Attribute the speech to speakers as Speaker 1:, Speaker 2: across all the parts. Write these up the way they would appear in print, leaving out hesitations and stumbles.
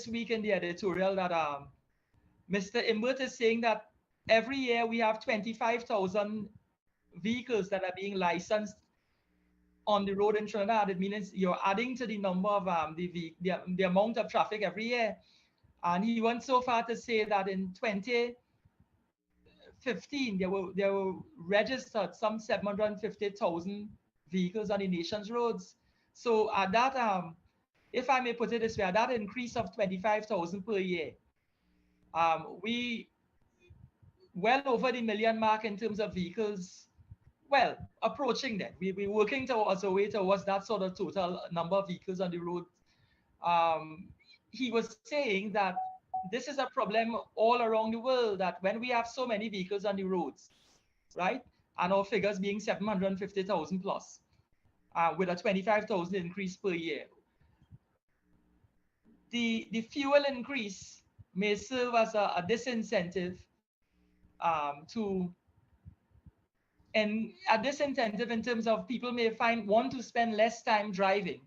Speaker 1: this week in the editorial that Mr. Imbert is saying that every year we have 25,000 vehicles that are being licensed on the road in Trinidad. It means you're adding to the number of the amount of traffic every year. And he went so far to say that in 2015 there were registered some 750,000 vehicles on the nation's roads. So at that if I may put it this way, at that increase of 25,000 per year, we well over the million mark in terms of vehicles. Well, approaching that. We're working towards a way towards that sort of total number of vehicles on the road. He was saying that this is a problem all around the world, that when we have so many vehicles on the roads, right, and our figures being 750,000 plus, with a 25,000 increase per year, the fuel increase may serve as a disincentive and a disincentive in terms of people may want to spend less time driving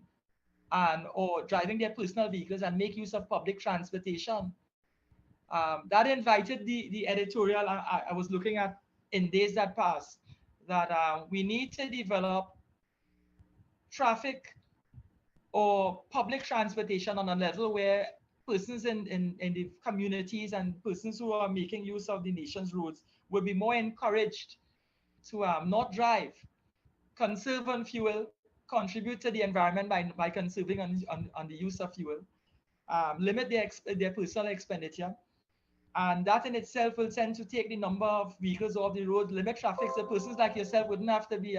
Speaker 1: or driving their personal vehicles and make use of public transportation. That invited the editorial I was looking at in days that passed, that we need to develop traffic or public transportation on a level where persons in the communities and persons who are making use of the nation's roads will be more encouraged to not drive, conserve on fuel, contribute to the environment by conserving on the use of fuel, limit their personal expenditure. And that in itself will tend to take the number of vehicles off the road, limit traffic, so persons like yourself wouldn't have to be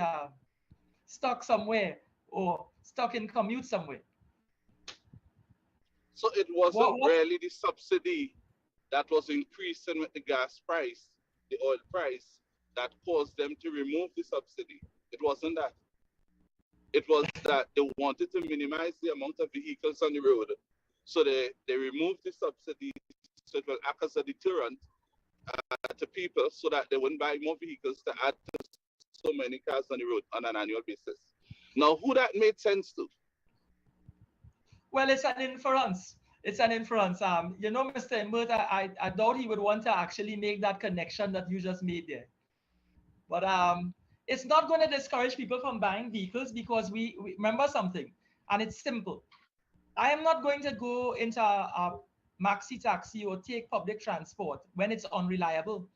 Speaker 1: stuck somewhere or stuck in commute somewhere.
Speaker 2: So it wasn't really the subsidy that was increasing with the gas price, the oil price, that caused them to remove the subsidy. It wasn't that. It was that they wanted to minimize the amount of vehicles on the road. So they removed the subsidy so it will act as a deterrent to people so that they wouldn't buy more vehicles to add to so many cars on the road on an annual basis. Now, who that made sense to?
Speaker 1: Well, it's an inference. It's an inference. Mr. Imbert, I doubt he would want to actually make that connection that you just made there. But it's not going to discourage people from buying vehicles, because we remember something, and it's simple. I am not going to go into a maxi taxi or take public transport when it's unreliable.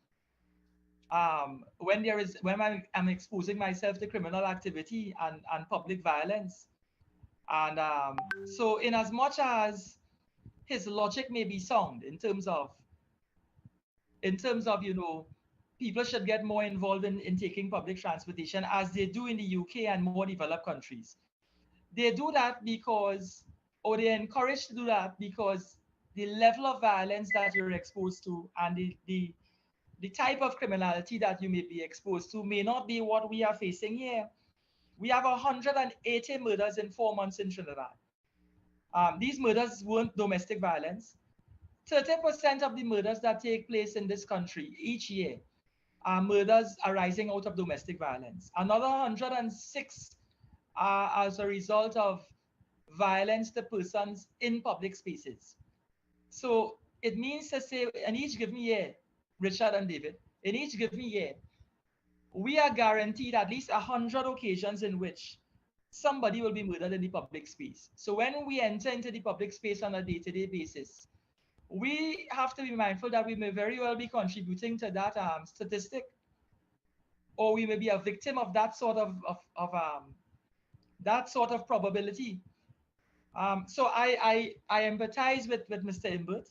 Speaker 1: When I'm exposing myself to criminal activity and public violence. And so in as much as his logic may be sound in terms of people should get more involved in taking public transportation, as they do in the UK and more developed countries. They do that because, or they're encouraged to do that because the level of violence that you're exposed to and the type of criminality that you may be exposed to may not be what we are facing here. We have 180 murders in 4 months in Trinidad. These murders weren't domestic violence. 30% of the murders that take place in this country each year are murders arising out of domestic violence. Another 106 are as a result of violence to persons in public spaces. So it means to say, in each given year, Richard and David, in each given year, we are guaranteed at least 100 occasions in which somebody will be murdered in the public space. So when we enter into the public space on a day-to-day basis, we have to be mindful that we may very well be contributing to that statistic, or we may be a victim of that sort of probability. So I empathize with Mr. Imbert.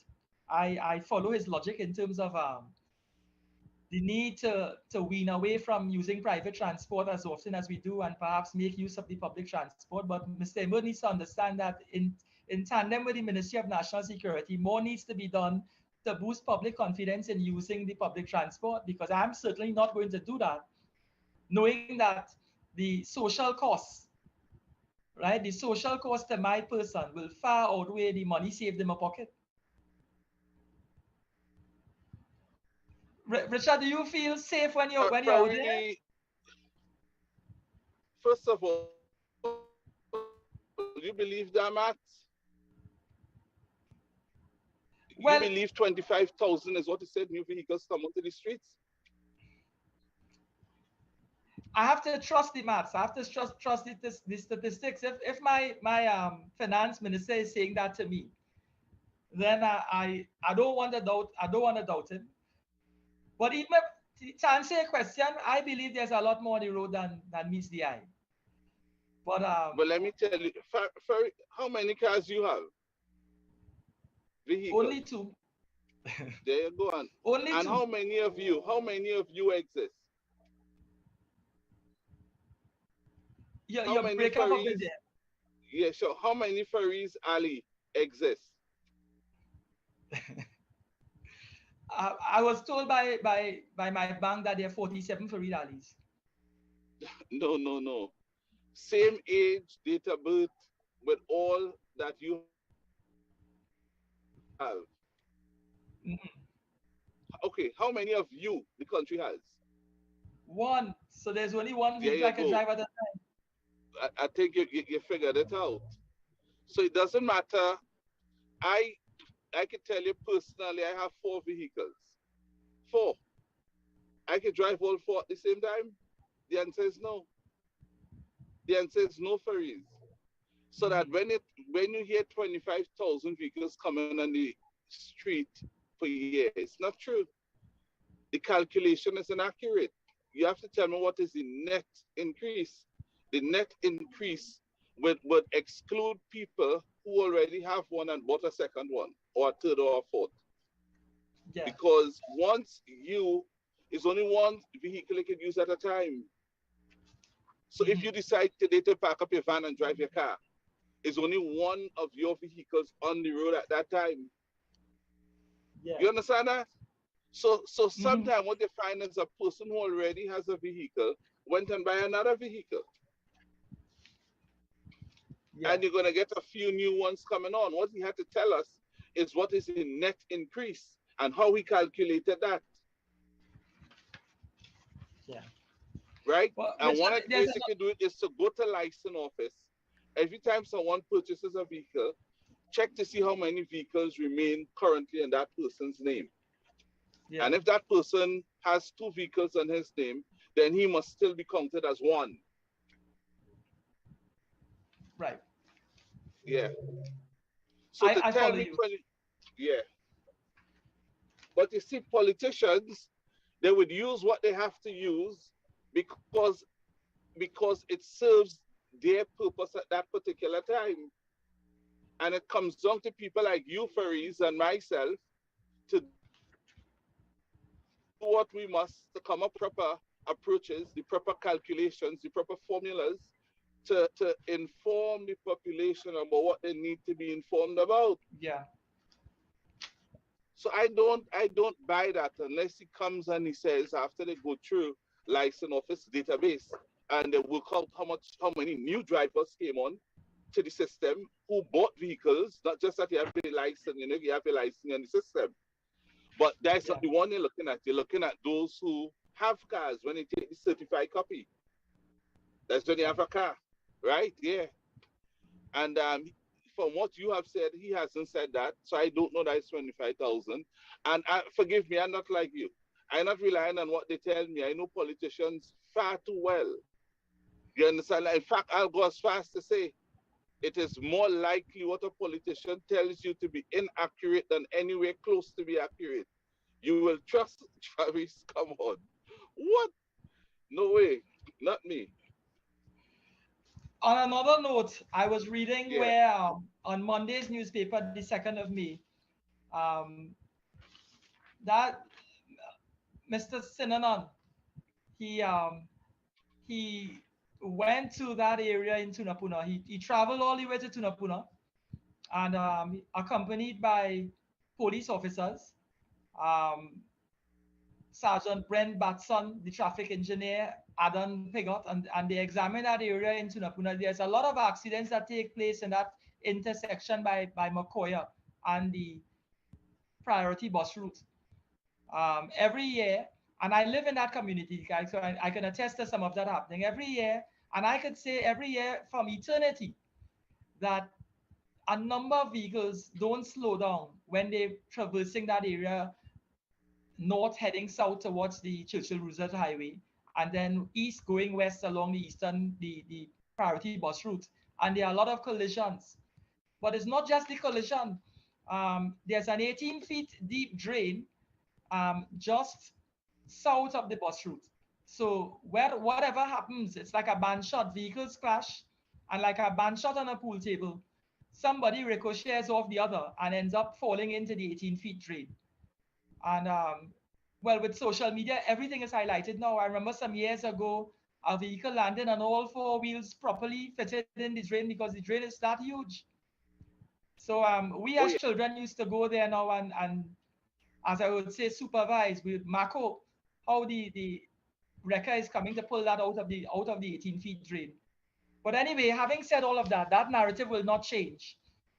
Speaker 1: I follow his logic in terms of the need to wean away from using private transport as often as we do, and perhaps make use of the public transport. But Mr. Imbert needs to understand that in tandem with the Ministry of National Security, more needs to be done to boost public confidence in using the public transport, because I'm certainly not going to do that, knowing that the social costs, right, the social cost to my person will far outweigh the money saved in my pocket. Richard, do you feel safe when you're out there?
Speaker 2: First of all, you believe that, Matt? You
Speaker 1: Well,
Speaker 2: believe 25,000 is what it said new vehicles come onto the streets?
Speaker 1: I have to trust the maths. I have to trust the statistics. If my finance minister is saying that to me, then I don't want to doubt. I don't want to doubt him. But even to answer your question, I believe there's a lot more on the road than meets the eye. But
Speaker 2: But let me tell you, how many cars you have? Vehicles.
Speaker 1: only two.
Speaker 2: There you go.
Speaker 1: Only
Speaker 2: And
Speaker 1: two.
Speaker 2: how many of you exist? How
Speaker 1: Your
Speaker 2: many
Speaker 1: breakup of the
Speaker 2: ferries?
Speaker 1: day.
Speaker 2: Yeah, sure. How many ferries, Ali, exist?
Speaker 1: I was told by my bank that there are 47 for rallies.
Speaker 2: No, no, no. Same age, date of birth, with all that you have.
Speaker 1: Mhm.
Speaker 2: Okay, how many of you the country has?
Speaker 1: One. So there's only one
Speaker 2: There
Speaker 1: vehicle
Speaker 2: you
Speaker 1: I can
Speaker 2: go.
Speaker 1: drive at a time.
Speaker 2: I think you figured it out. So it doesn't matter. I I can tell you personally, I have 4 vehicles. 4. I can drive all 4 at the same time. The answer is no. The answer is no ferries. So that
Speaker 1: Mhm.
Speaker 2: when you hear 25,000 vehicles coming on the street per year, it's not true. The calculation is inaccurate. You have to tell me what is the net increase. The net increase would exclude people who already have one and bought a second one or a third or a fourth.
Speaker 1: Yeah.
Speaker 2: Because once you, is only one vehicle you can use at a time. So if
Speaker 1: Mhm.
Speaker 2: you decide today to pack up your van and drive your car, it's only one of your vehicles on the road at that time.
Speaker 1: Yeah.
Speaker 2: You understand that? So
Speaker 1: Mhm.
Speaker 2: sometimes what they find is a person who already has a vehicle went and buy another vehicle.
Speaker 1: Yeah.
Speaker 2: And you're gonna get a few new ones coming on. What he had to tell us is what is the net increase and how he calculated that,
Speaker 1: Yeah.
Speaker 2: right?
Speaker 1: Well,
Speaker 2: And
Speaker 1: Richard,
Speaker 2: one of the
Speaker 1: there's
Speaker 2: ways you
Speaker 1: another.
Speaker 2: can do it is to go to license office. Every time someone purchases a vehicle, check to see how many vehicles remain currently in that person's name.
Speaker 1: Yeah.
Speaker 2: And if that person has 2 vehicles on his name, then he must still be counted as one.
Speaker 1: Right.
Speaker 2: Yeah. So to
Speaker 1: I
Speaker 2: tell
Speaker 1: follow
Speaker 2: me
Speaker 1: you.
Speaker 2: 20, yeah. But you see, politicians, they would use what they have to use because it serves their purpose at that particular time. And it comes down to people like you, Faris, and myself to do what we must to come up proper approaches, the proper calculations, the proper formulas to inform the population about what they need to be informed about.
Speaker 1: Yeah.
Speaker 2: So I don't buy that unless he comes and he says after they go through license office database and they work out how many new drivers came on to the system who bought vehicles, not just that you have a license, you have a license in the system. But that's
Speaker 1: Yeah.
Speaker 2: not the one you're looking at. You're looking at those who have cars when they take the certified copy. That's when they
Speaker 1: Right.
Speaker 2: have a car, right? Yeah. And from what you have said, he hasn't said that. So I don't know that it's 25,000. And forgive me, I'm not like you. I'm not relying on what they tell me. I know politicians far too well. You understand? In fact, I'll go as far as to say it is more likely what a politician tells you to be inaccurate than anywhere close to be accurate. You will trust Travis. Come on. What? No way. Not me.
Speaker 1: On another note, I was reading
Speaker 2: Yeah.
Speaker 1: where on Monday's newspaper, the 2nd of May, um, that Mr. Sinanan, he he went to that area in Tunapuna. He traveled all the way to Tunapuna and accompanied by police officers, um, Sergeant Brent Batson, the traffic engineer, Adam Pigot, and they examined that area in Tunapuna. There's a lot of accidents that take place in that intersection by Makoya and the priority bus route. Every year, and I live in that community, guys, so I can attest to some of that happening every year. And I could say every year from eternity that a number of vehicles don't slow down when they're traversing that area, north heading south towards the Churchill Roosevelt Highway, and then east going west along the priority bus route. And there are a lot of collisions. But it's not just the collision. There's an 18 feet deep drain just south of the bus route. So whatever happens, it's like a band shot. Vehicles crash, and like a band shot on a pool table, somebody ricochets off the other and ends up falling into the 18 feet drain. And well, with social media, everything is highlighted now. I remember some years ago, a vehicle landed on all four wheels properly fitted in the drain because the drain is that huge. So we
Speaker 2: Oh
Speaker 1: as
Speaker 2: yeah.
Speaker 1: children used to go there now and as I would say, supervise. We would mark up how the wrecker is coming to pull that out of the 18 feet drain. But anyway, having said all of that, that narrative will not change.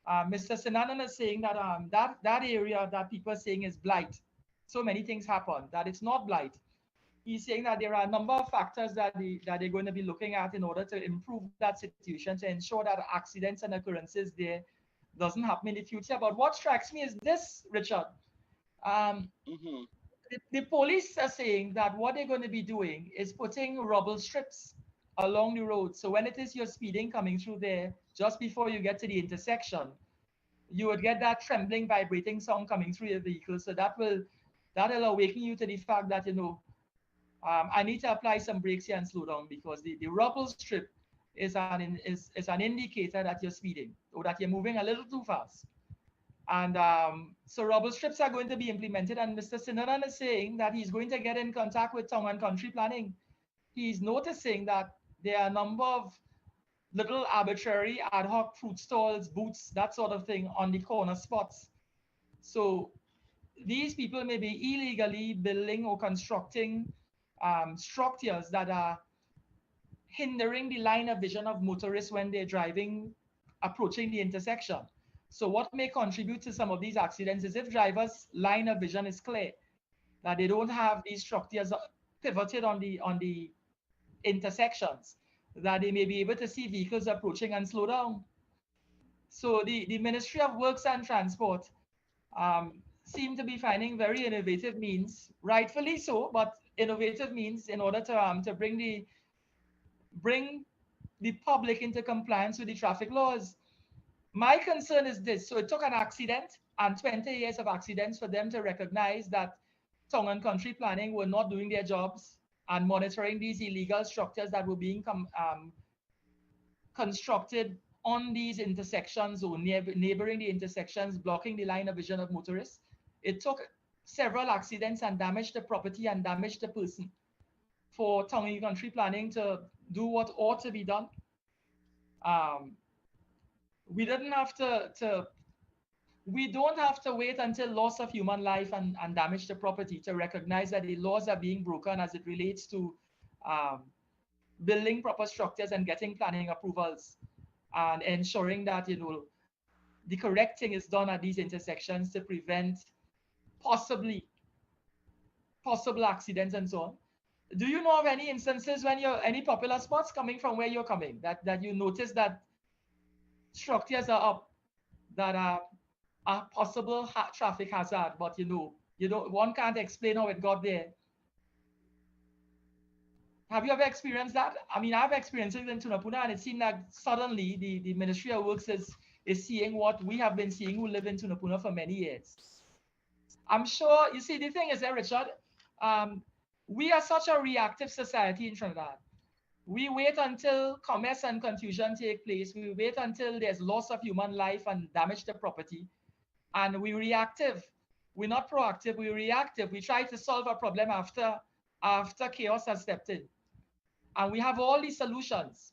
Speaker 1: Mr. Sinanan is saying that that area that people are saying is blight. So many things happen that it's not blight. He's saying that there are a number of factors that they're going to be looking at in order to improve that situation to ensure that accidents and occurrences there doesn't happen in the future. But what strikes me is this, Richard. Um,
Speaker 2: Mm-hmm.
Speaker 1: the police are saying that what they're going to be doing is putting rubble strips along the road. So when it is you're speeding coming through there, just before you get to the intersection, you would get that trembling, vibrating sound coming through your vehicle. So that'll awaken you to the fact that I need to apply some brakes here and slow down because the rubble strip is an indicator that you're speeding or that you're moving a little too fast. And so rubble strips are going to be implemented. And Mr. Sinanan is saying that he's going to get in contact with town and country planning. He's noticing that there are a number of little arbitrary ad hoc fruit stalls, booths, that sort of thing on the corner spots. So these people may be illegally building or constructing structures that are hindering the line of vision of motorists when they're driving, approaching the intersection. So what may contribute to some of these accidents is if drivers' line of vision is clear, that they don't have these structures pivoted on the intersections, that they may be able to see vehicles approaching and slow down. So the Ministry of Works and Transport seem to be finding very innovative means, rightfully so, but innovative means in order to bring the public into compliance with the traffic laws. My concern is this. So it took an accident and 20 years of accidents for them to recognize that tongue and country planning were not doing their jobs and monitoring these illegal structures that were being constructed on these intersections or neighboring the intersections, blocking the line of vision of motorists. It took several accidents and damaged the property and damaged the person for tongue and country planning to do what ought to be done. Um, we didn't have to we don't have to wait until loss of human life and damage to property to recognize that the laws are being broken as it relates to um, building proper structures and getting planning approvals and ensuring that the correcting is done at these intersections to prevent possibly possible accidents and so on. Do you know of any instances when you're any popular spots coming from where you're coming that you notice that structures are up that are a possible traffic hazard, but one can't explain how it got there. Have you ever experienced that? I mean, I've experienced it in Tunapuna, and it seemed like suddenly the Ministry of Works is seeing what we have been seeing who live in Tunapuna for many years. I'm sure, you see, the thing is that, Richard, um, we are such a reactive society in Trinidad. We wait until commerce and confusion take place. We wait until there's loss of human life and damage to property. And we reactive. We're not proactive, we're reactive. We try to solve a problem after chaos has stepped in. And we have all these solutions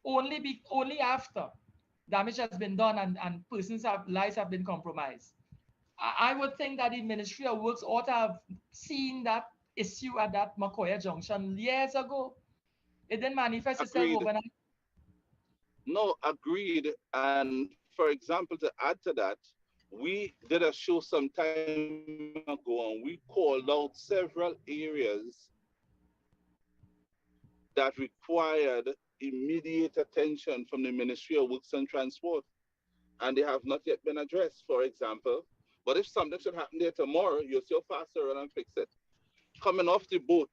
Speaker 1: only after damage has been done and lives have been compromised. I would think that the Ministry of Works ought to have seen that issue at that Makoya Junction years ago. It didn't manifest itself
Speaker 2: Agreed.
Speaker 1: overnight.
Speaker 2: No, agreed. And for example, to add to that, we did a show some time ago and we called out several areas that required immediate attention from the Ministry of Works and Transport. and they have not yet been addressed, for example. But if something should happen there tomorrow, you'll still faster run and fix it. Coming off the boat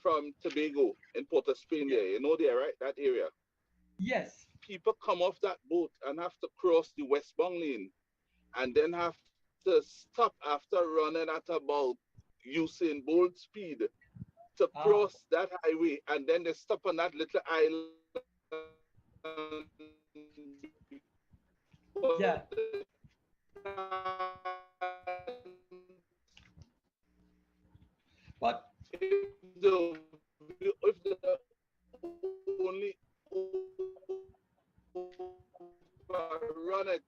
Speaker 2: from Tobago in Port of Spain
Speaker 1: Yeah.
Speaker 2: there, you know there, right? That area.
Speaker 1: Yes.
Speaker 2: People come off that boat and have to cross the westbound lane and then have to stop after running at about Usain Bolt speed to
Speaker 1: Ah.
Speaker 2: cross that highway, and then they stop on that little island for
Speaker 1: Yeah.
Speaker 2: the
Speaker 1: But
Speaker 2: if the only run it,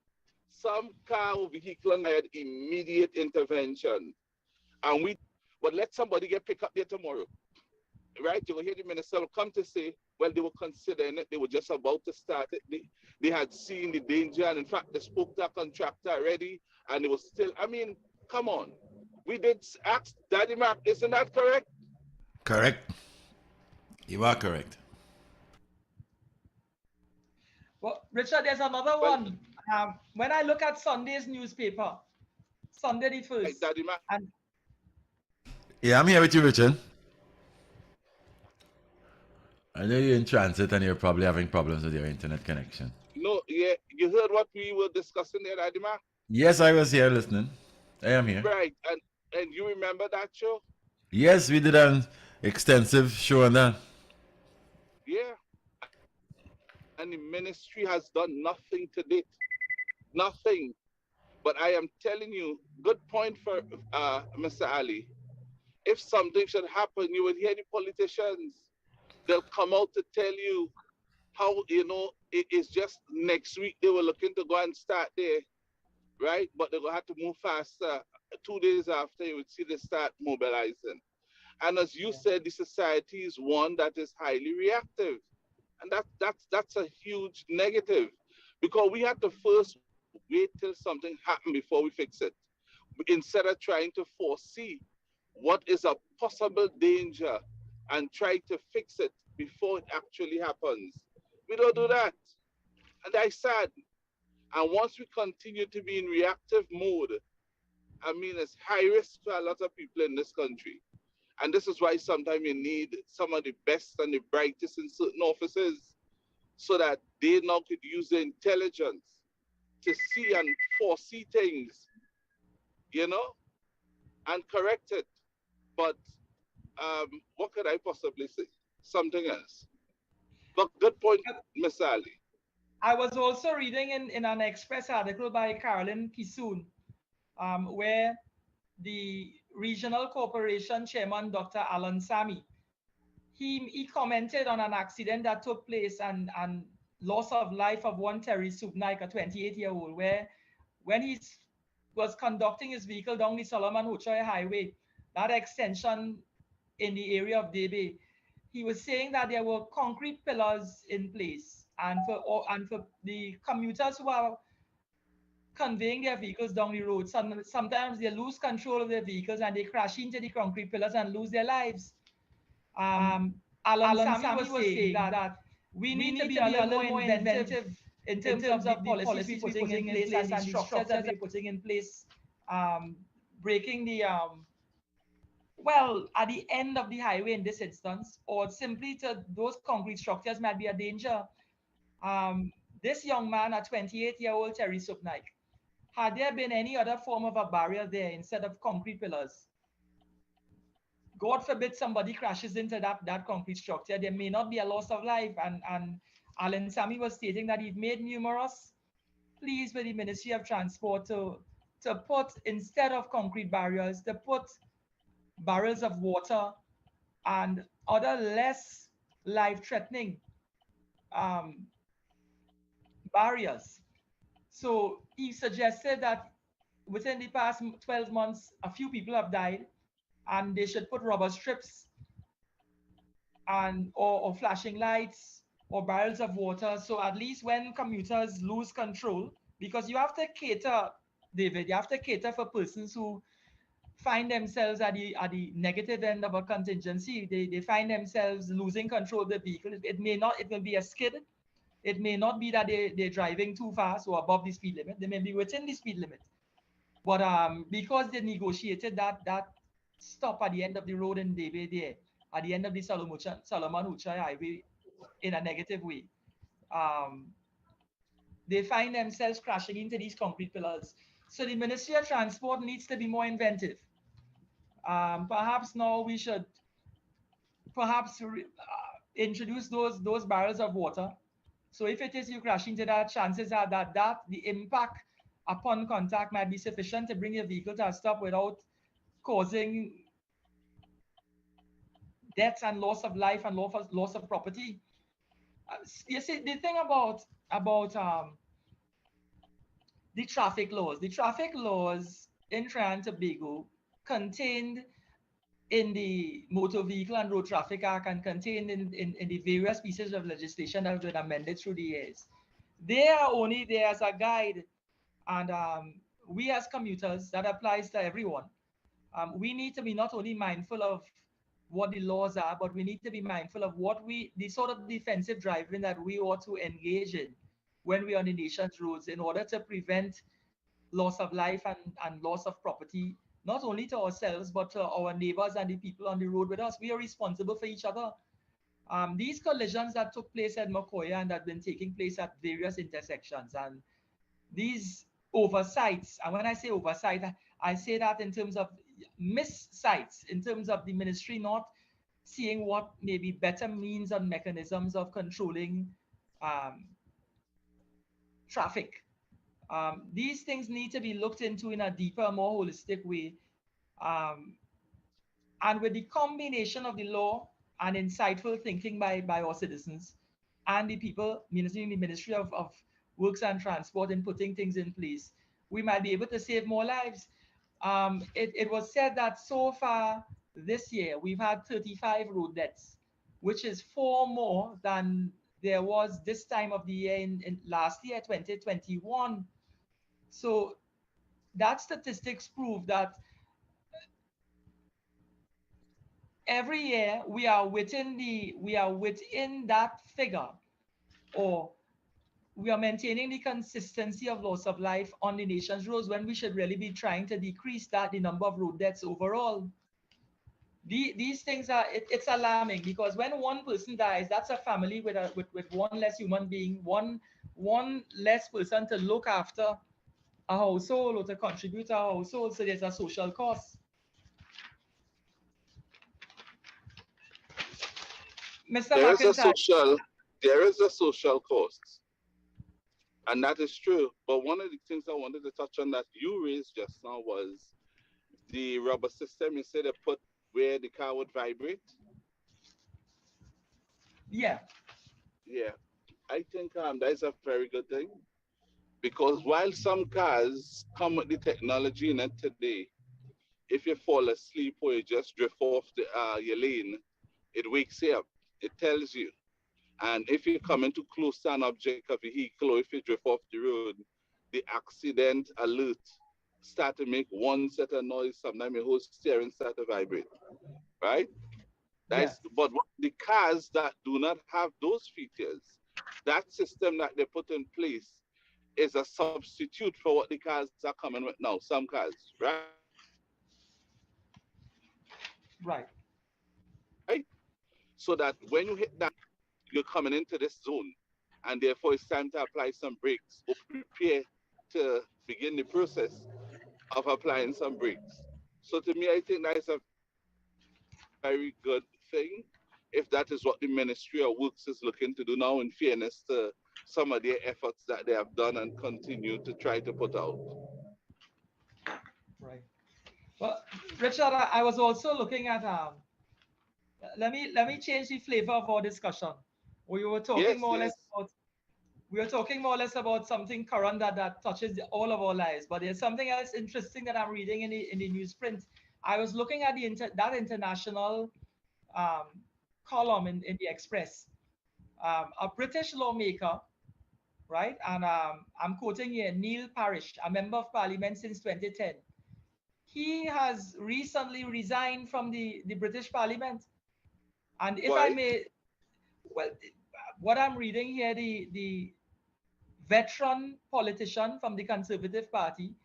Speaker 2: some car or vehicle had immediate intervention. And but let somebody get picked up there tomorrow, right? You will hear the minister will come to say, well, they were considering it, they were just about to start it. They had seen the danger, and in fact, they spoke to a contractor already, and it was still, I mean, come on. We did ask Daddy Mac, isn't that correct?
Speaker 3: Correct. You are correct.
Speaker 1: well, Richard, there's another
Speaker 2: Well,
Speaker 1: one. When I look at Sunday's newspaper, Sunday the
Speaker 2: like
Speaker 1: first,
Speaker 2: Daddy Mac,
Speaker 1: and
Speaker 3: Yeah, I'm here with you, Richard. I know you're in transit and you're probably having problems with your internet connection.
Speaker 2: no, yeah, you heard what we were discussing there, Daddy Mac?
Speaker 3: Yes, I was here listening. I am here.
Speaker 2: Right, and you remember that show?
Speaker 3: Yes, we did an extensive show on that.
Speaker 2: Yeah, and the ministry has done nothing to date. Nothing. But I am telling you, good point for Mr. Ali. If something should happen, you will hear the politicians. They'll come out to tell you how, it is just next week they were looking to go and start there, right? But they're going to have to move faster. 2 days after, you would see they start mobilizing. And as you
Speaker 1: yeah.
Speaker 2: said, the society is one that is highly reactive. And that's a huge negative, because we have to first wait till something happens before we fix it, instead of trying to foresee what is a possible danger and try to fix it before it actually happens. We don't do that, and that's sad. And once we continue to be in reactive mode, I mean, it's high risk for a lot of people in this country. And this is why sometimes you need some of the best and the brightest in certain offices, so that they now could use the intelligence to see and foresee things, you know, and correct it. But what could I possibly say? Something else. But good point, Miss Ali.
Speaker 1: I was also reading in an Express article by Carolyn Kisoon, where the regional corporation chairman, Dr. Alan Sami, he commented on an accident that took place and loss of life of one Terry Subnaik, a 28-year-old, where when he was conducting his vehicle down the Solomon Hochoy Highway, that extension in the area of Debe, he was saying that there were concrete pillars in place, and for the commuters who are conveying their vehicles down the road, sometimes they lose control of their vehicles and they crash into the concrete pillars and lose their lives. um, Alan Sami was saying that we need to be a little more inventive in terms of the policies we're putting in place and the structures that we're putting in place, um, breaking the well, at the end of the highway in this instance, or simply to those concrete structures might be a danger. This young man, a 28-year-old Terry Supnaik, had there been any other form of a barrier there instead of concrete pillars, God forbid somebody crashes into that concrete structure, there may not be a loss of life. And Alan Sami was stating that he've made numerous pleas with the Ministry of Transport to put, instead of concrete barriers, to put barrels of water and other less life-threatening um, barriers. So he suggested that within the past 12 months, a few people have died, and they should put rubber strips and or flashing lights or barrels of water. So at least when commuters lose control, because you have to cater, David, you have to cater for persons who find themselves at the negative end of a contingency. They find themselves losing control of the vehicle. It may not, it will be a skid, It may not be that they're driving too fast or above the speed limit. They may be within the speed limit. But because they negotiated that stop at the end of the road in David there, at the end of the Solomon Hucha Highway in a negative way, um, they find themselves crashing into these concrete pillars. So the Ministry of Transport needs to be more inventive. Perhaps now we should perhaps introduce those barrels of water. So if it is you crashing into that, chances are that the impact upon contact might be sufficient to bring your vehicle to a stop without causing deaths and loss of life and loss of property. You see, the thing about the traffic laws in Trinidad and Tobago contained in the Motor Vehicle and Road Traffic Act and contained in the various pieces of legislation that have been amended through the years. They are only there as a guide, and we as commuters, that applies to everyone. We need to be not only mindful of what the laws are, but we need to be mindful of the sort of defensive driving that we ought to engage in when we're on the nation's roads in order to prevent loss of life and loss of property, not only to ourselves, but to our neighbors and the people on the road with us. We are responsible for each other. These collisions that took place at Makoya and that have been taking place at various intersections, and these oversights, and when I say oversight, I say that in terms of missights, in terms of the ministry not seeing what may be better means and mechanisms of controlling um, traffic. These things need to be looked into in a deeper, more holistic way. Um, and with the combination of the law and insightful thinking by our citizens and the people ministering the Ministry of Works and Transport in putting things in place, we might be able to save more lives. It was said that so far this year, we've had 35 road deaths, which is 4 more than there was this time of the year in last year, 2021. So that statistics prove that every year we are within that figure, or we are maintaining the consistency of loss of life on the nation's roads when we should really be trying to decrease the number of road deaths overall. These things are it's alarming, because when one person dies, that's a family with one less human being, one less person to look after a household or to contribute to a household. So there's a social cost. Mr.
Speaker 2: There is a
Speaker 1: McIntyre.
Speaker 2: social, there is a social cost, and that is true. But one of the things I wanted to touch on that you raised just now was the rubber system. You said they put where the car would vibrate.
Speaker 1: Yeah.
Speaker 2: Yeah, I think that is a very good thing, because while some cars come with the technology in it today, if you fall asleep or you just drift off your lane, it wakes you up. It tells you. And if you come into close to an object, a vehicle, or if you drift off the road, the accident alert start to make one set of noise. Sometimes your whole steering start to vibrate, right?
Speaker 1: Yes.
Speaker 2: But the cars that do not have those features, that system that they put in place is a substitute for what the cars are coming with now. Some cars, right?
Speaker 1: Right.
Speaker 2: So that when you hit that, you're coming into this zone, and therefore it's time to apply some brakes or prepare to begin the process of applying some brakes. So to me, I think that is a very good thing, if that is what the Ministry of Works is looking to do now, in fairness to some of their efforts that they have done and continue to try to put out.
Speaker 1: Right. Well, Richard, I was also looking at let me change the flavor of our discussion. We were talking
Speaker 2: Yes,
Speaker 1: more or less
Speaker 2: yes.
Speaker 1: about we were talking more or less about something current that touches all of our lives. But there's something else interesting that I'm reading in the newsprint. I was looking at that international um, column in the Express. A British lawmaker, right? And I'm quoting here, Neil Parish, a member of parliament since 2010. He has recently resigned from the British Parliament. And if I
Speaker 2: Why?
Speaker 1: may, well, what I'm reading here, the veteran politician from the Conservative Party,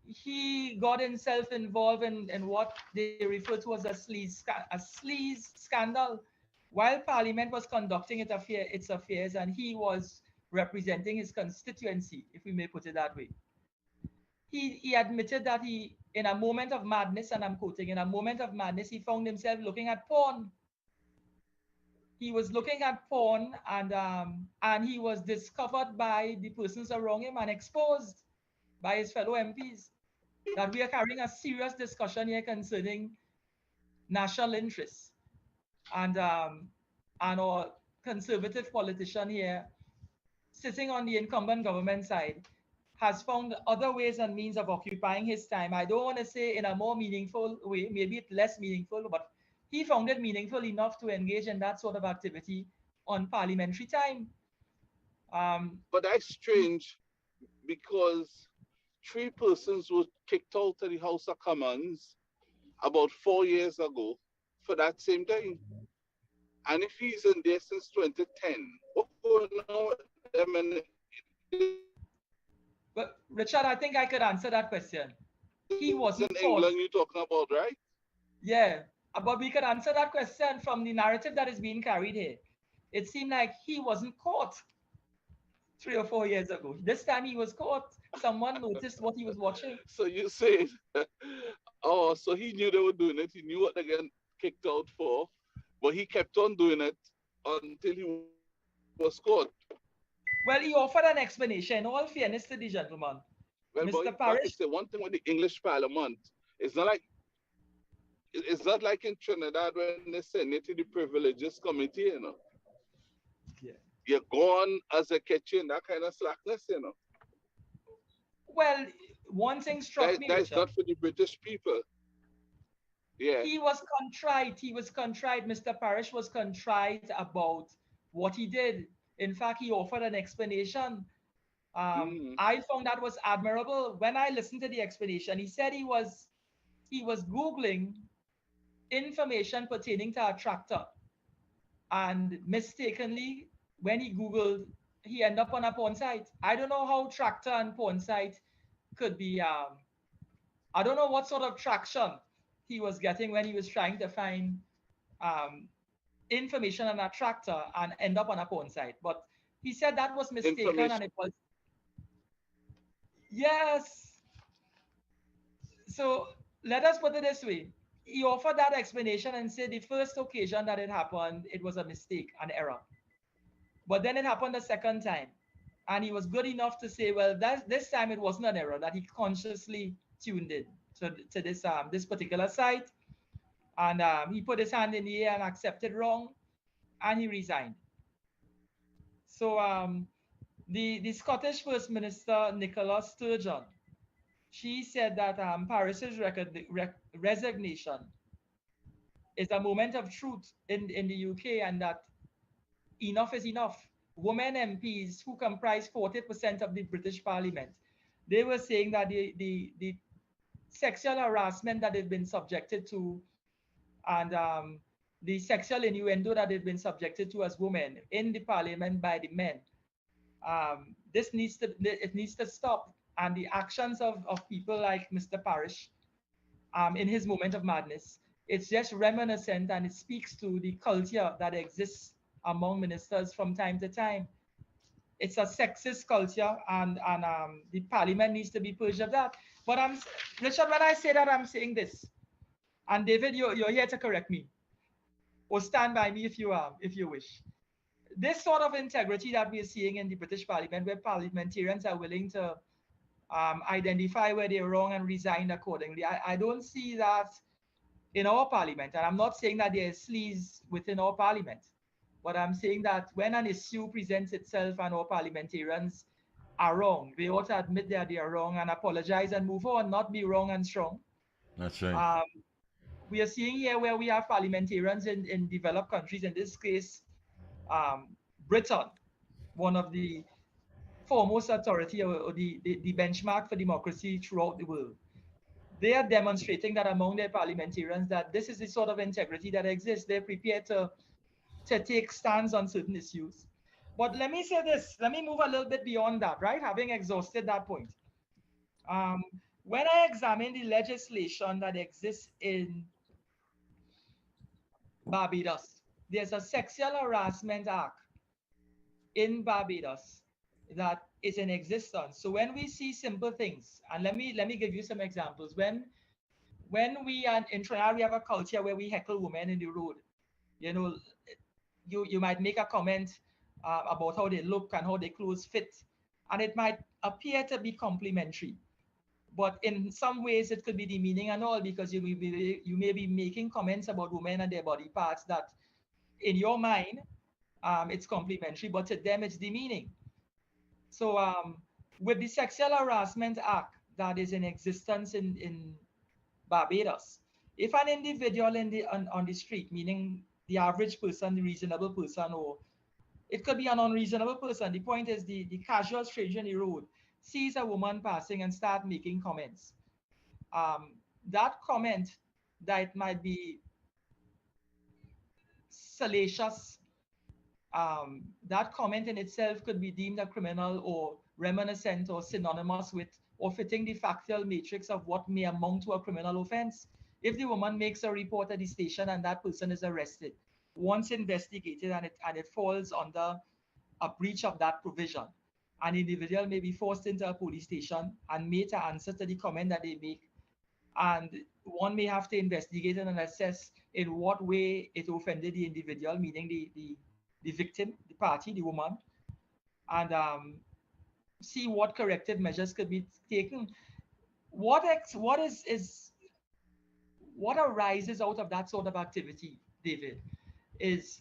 Speaker 1: he got himself involved in what they refer to as a sleaze scandal while Parliament was conducting its affairs, and he was representing his constituency, if we may put it that way. He admitted that he, in a moment of madness, and I'm quoting, in a moment of madness, he found himself looking at porn. He was looking at porn, and he was discovered by the persons around him and exposed by his fellow MPs that we are carrying a serious discussion here concerning national interests. And our conservative politician here, sitting on the incumbent government side, has found other ways and means of occupying his time. I don't want to say in a more meaningful way, maybe it's less meaningful, but he found it meaningful enough to engage in that sort of activity on parliamentary time.
Speaker 2: But that's strange because three persons were kicked out of the House of Commons about 4 years ago for that same thing. And if he's in there since 2010, what's going on with them?
Speaker 1: But Richard, I think I could answer that question. He wasn't
Speaker 2: in
Speaker 1: caught.
Speaker 2: England you're talking about, right?
Speaker 1: Yeah, but we could answer that question from the narrative that is being carried here. It seemed like he wasn't caught 3 or 4 years ago. This time he was caught. Someone noticed what he was watching.
Speaker 2: So you say, oh, so he knew they were doing it. He knew what they got kicked out for, but he kept on doing it until he was caught.
Speaker 1: Well, he offered an explanation. In all fairness to the gentleman,
Speaker 2: Well,
Speaker 1: Mr.
Speaker 2: but
Speaker 1: Parrish.
Speaker 2: it's the one thing with the English Parliament. It's not like in Trinidad when they send it to the Privileges Committee, you know.
Speaker 1: Yeah.
Speaker 2: You're gone as a kitchen, that kind of slackness, you know.
Speaker 1: Well, one thing struck me,
Speaker 2: That is
Speaker 1: Richard.
Speaker 2: not for the British people. Yeah.
Speaker 1: He was contrite. He was contrite. Mr. Parrish was contrite about what he did. In fact, he offered an explanation. I found that was admirable. When I listened to the explanation, he said he was Googling information pertaining to a tractor, and mistakenly, when he Googled, he ended up on a porn site. I don't know how tractor and porn site could be. I don't know what sort of traction he was getting when he was trying to find information on a tractor and end up on a porn site. But he said that was mistaken, and it was. Yes. So let us put it this way. He offered that explanation and said the first occasion that it happened, it was a mistake, an error. But then it happened the second time. And he was good enough to say, well, this time it wasn't an error, that he consciously tuned in to this particular site. And he put his hand in the air and accepted wrong, and he resigned. So the Scottish First Minister, Nicola Sturgeon, she said that Parris's resignation is a moment of truth in the UK, and that enough is enough. Women MPs who comprise 40% of the British Parliament, they were saying that the sexual harassment that they've been subjected to, and the sexual innuendo that they've been subjected to as women in the Parliament by the men, it needs to stop. And the actions of people like Mr. Parrish in his moment of madness, it's just reminiscent, and it speaks to the culture that exists among ministers from time to time. It's a sexist culture, and the Parliament needs to be purged of that. But Richard, when I say that, I'm saying this, and David, you're here to correct me, or stand by me if you wish. This sort of integrity that we're seeing in the British Parliament, where parliamentarians are willing to identify where they're wrong and resign accordingly, I don't see that in our parliament. And I'm not saying that there is sleaze within our parliament, but I'm saying that when an issue presents itself and our parliamentarians are wrong, they ought to admit that they are wrong and apologize and move on, not be wrong and strong.
Speaker 3: That's right.
Speaker 1: We are seeing here where we have parliamentarians in developed countries, in this case, Britain, one of the foremost authority, or the benchmark for democracy throughout the world. They are demonstrating that among their parliamentarians that this is the sort of integrity that exists. They're prepared to to take stands on certain issues. But let me say this, let me move a little bit beyond that, right? Having exhausted that point. Um, when I examine the legislation that exists in Barbados, there's a sexual harassment act in Barbados that is in existence. So when we see simple things, and let me give you some examples. When we are in Trinidad, we have a culture where we heckle women in the road. You know, you might make a comment about how they look and how their clothes fit, and it might appear to be complimentary, but in some ways it could be demeaning and all, because you may be making comments about women and their body parts that in your mind it's complimentary, but to them it's demeaning. So with the Sexual Harassment Act that is in existence in Barbados, if an individual on the street, meaning the average person, the reasonable person, or it could be an unreasonable person, the point is the casual stranger in the road sees a woman passing and start making comments. Um, that comment that might be salacious, that comment in itself could be deemed a criminal or reminiscent or synonymous with or fitting the factual matrix of what may amount to a criminal offense. If the woman makes a report at the station and that person is arrested, once investigated and it falls under a breach of that provision, an individual may be forced into a police station and made to answer to the comment that they make, and one may have to investigate and assess in what way it offended the individual, meaning the victim, the party, the woman, and see what corrective measures could be taken. What arises out of that sort of activity, David, is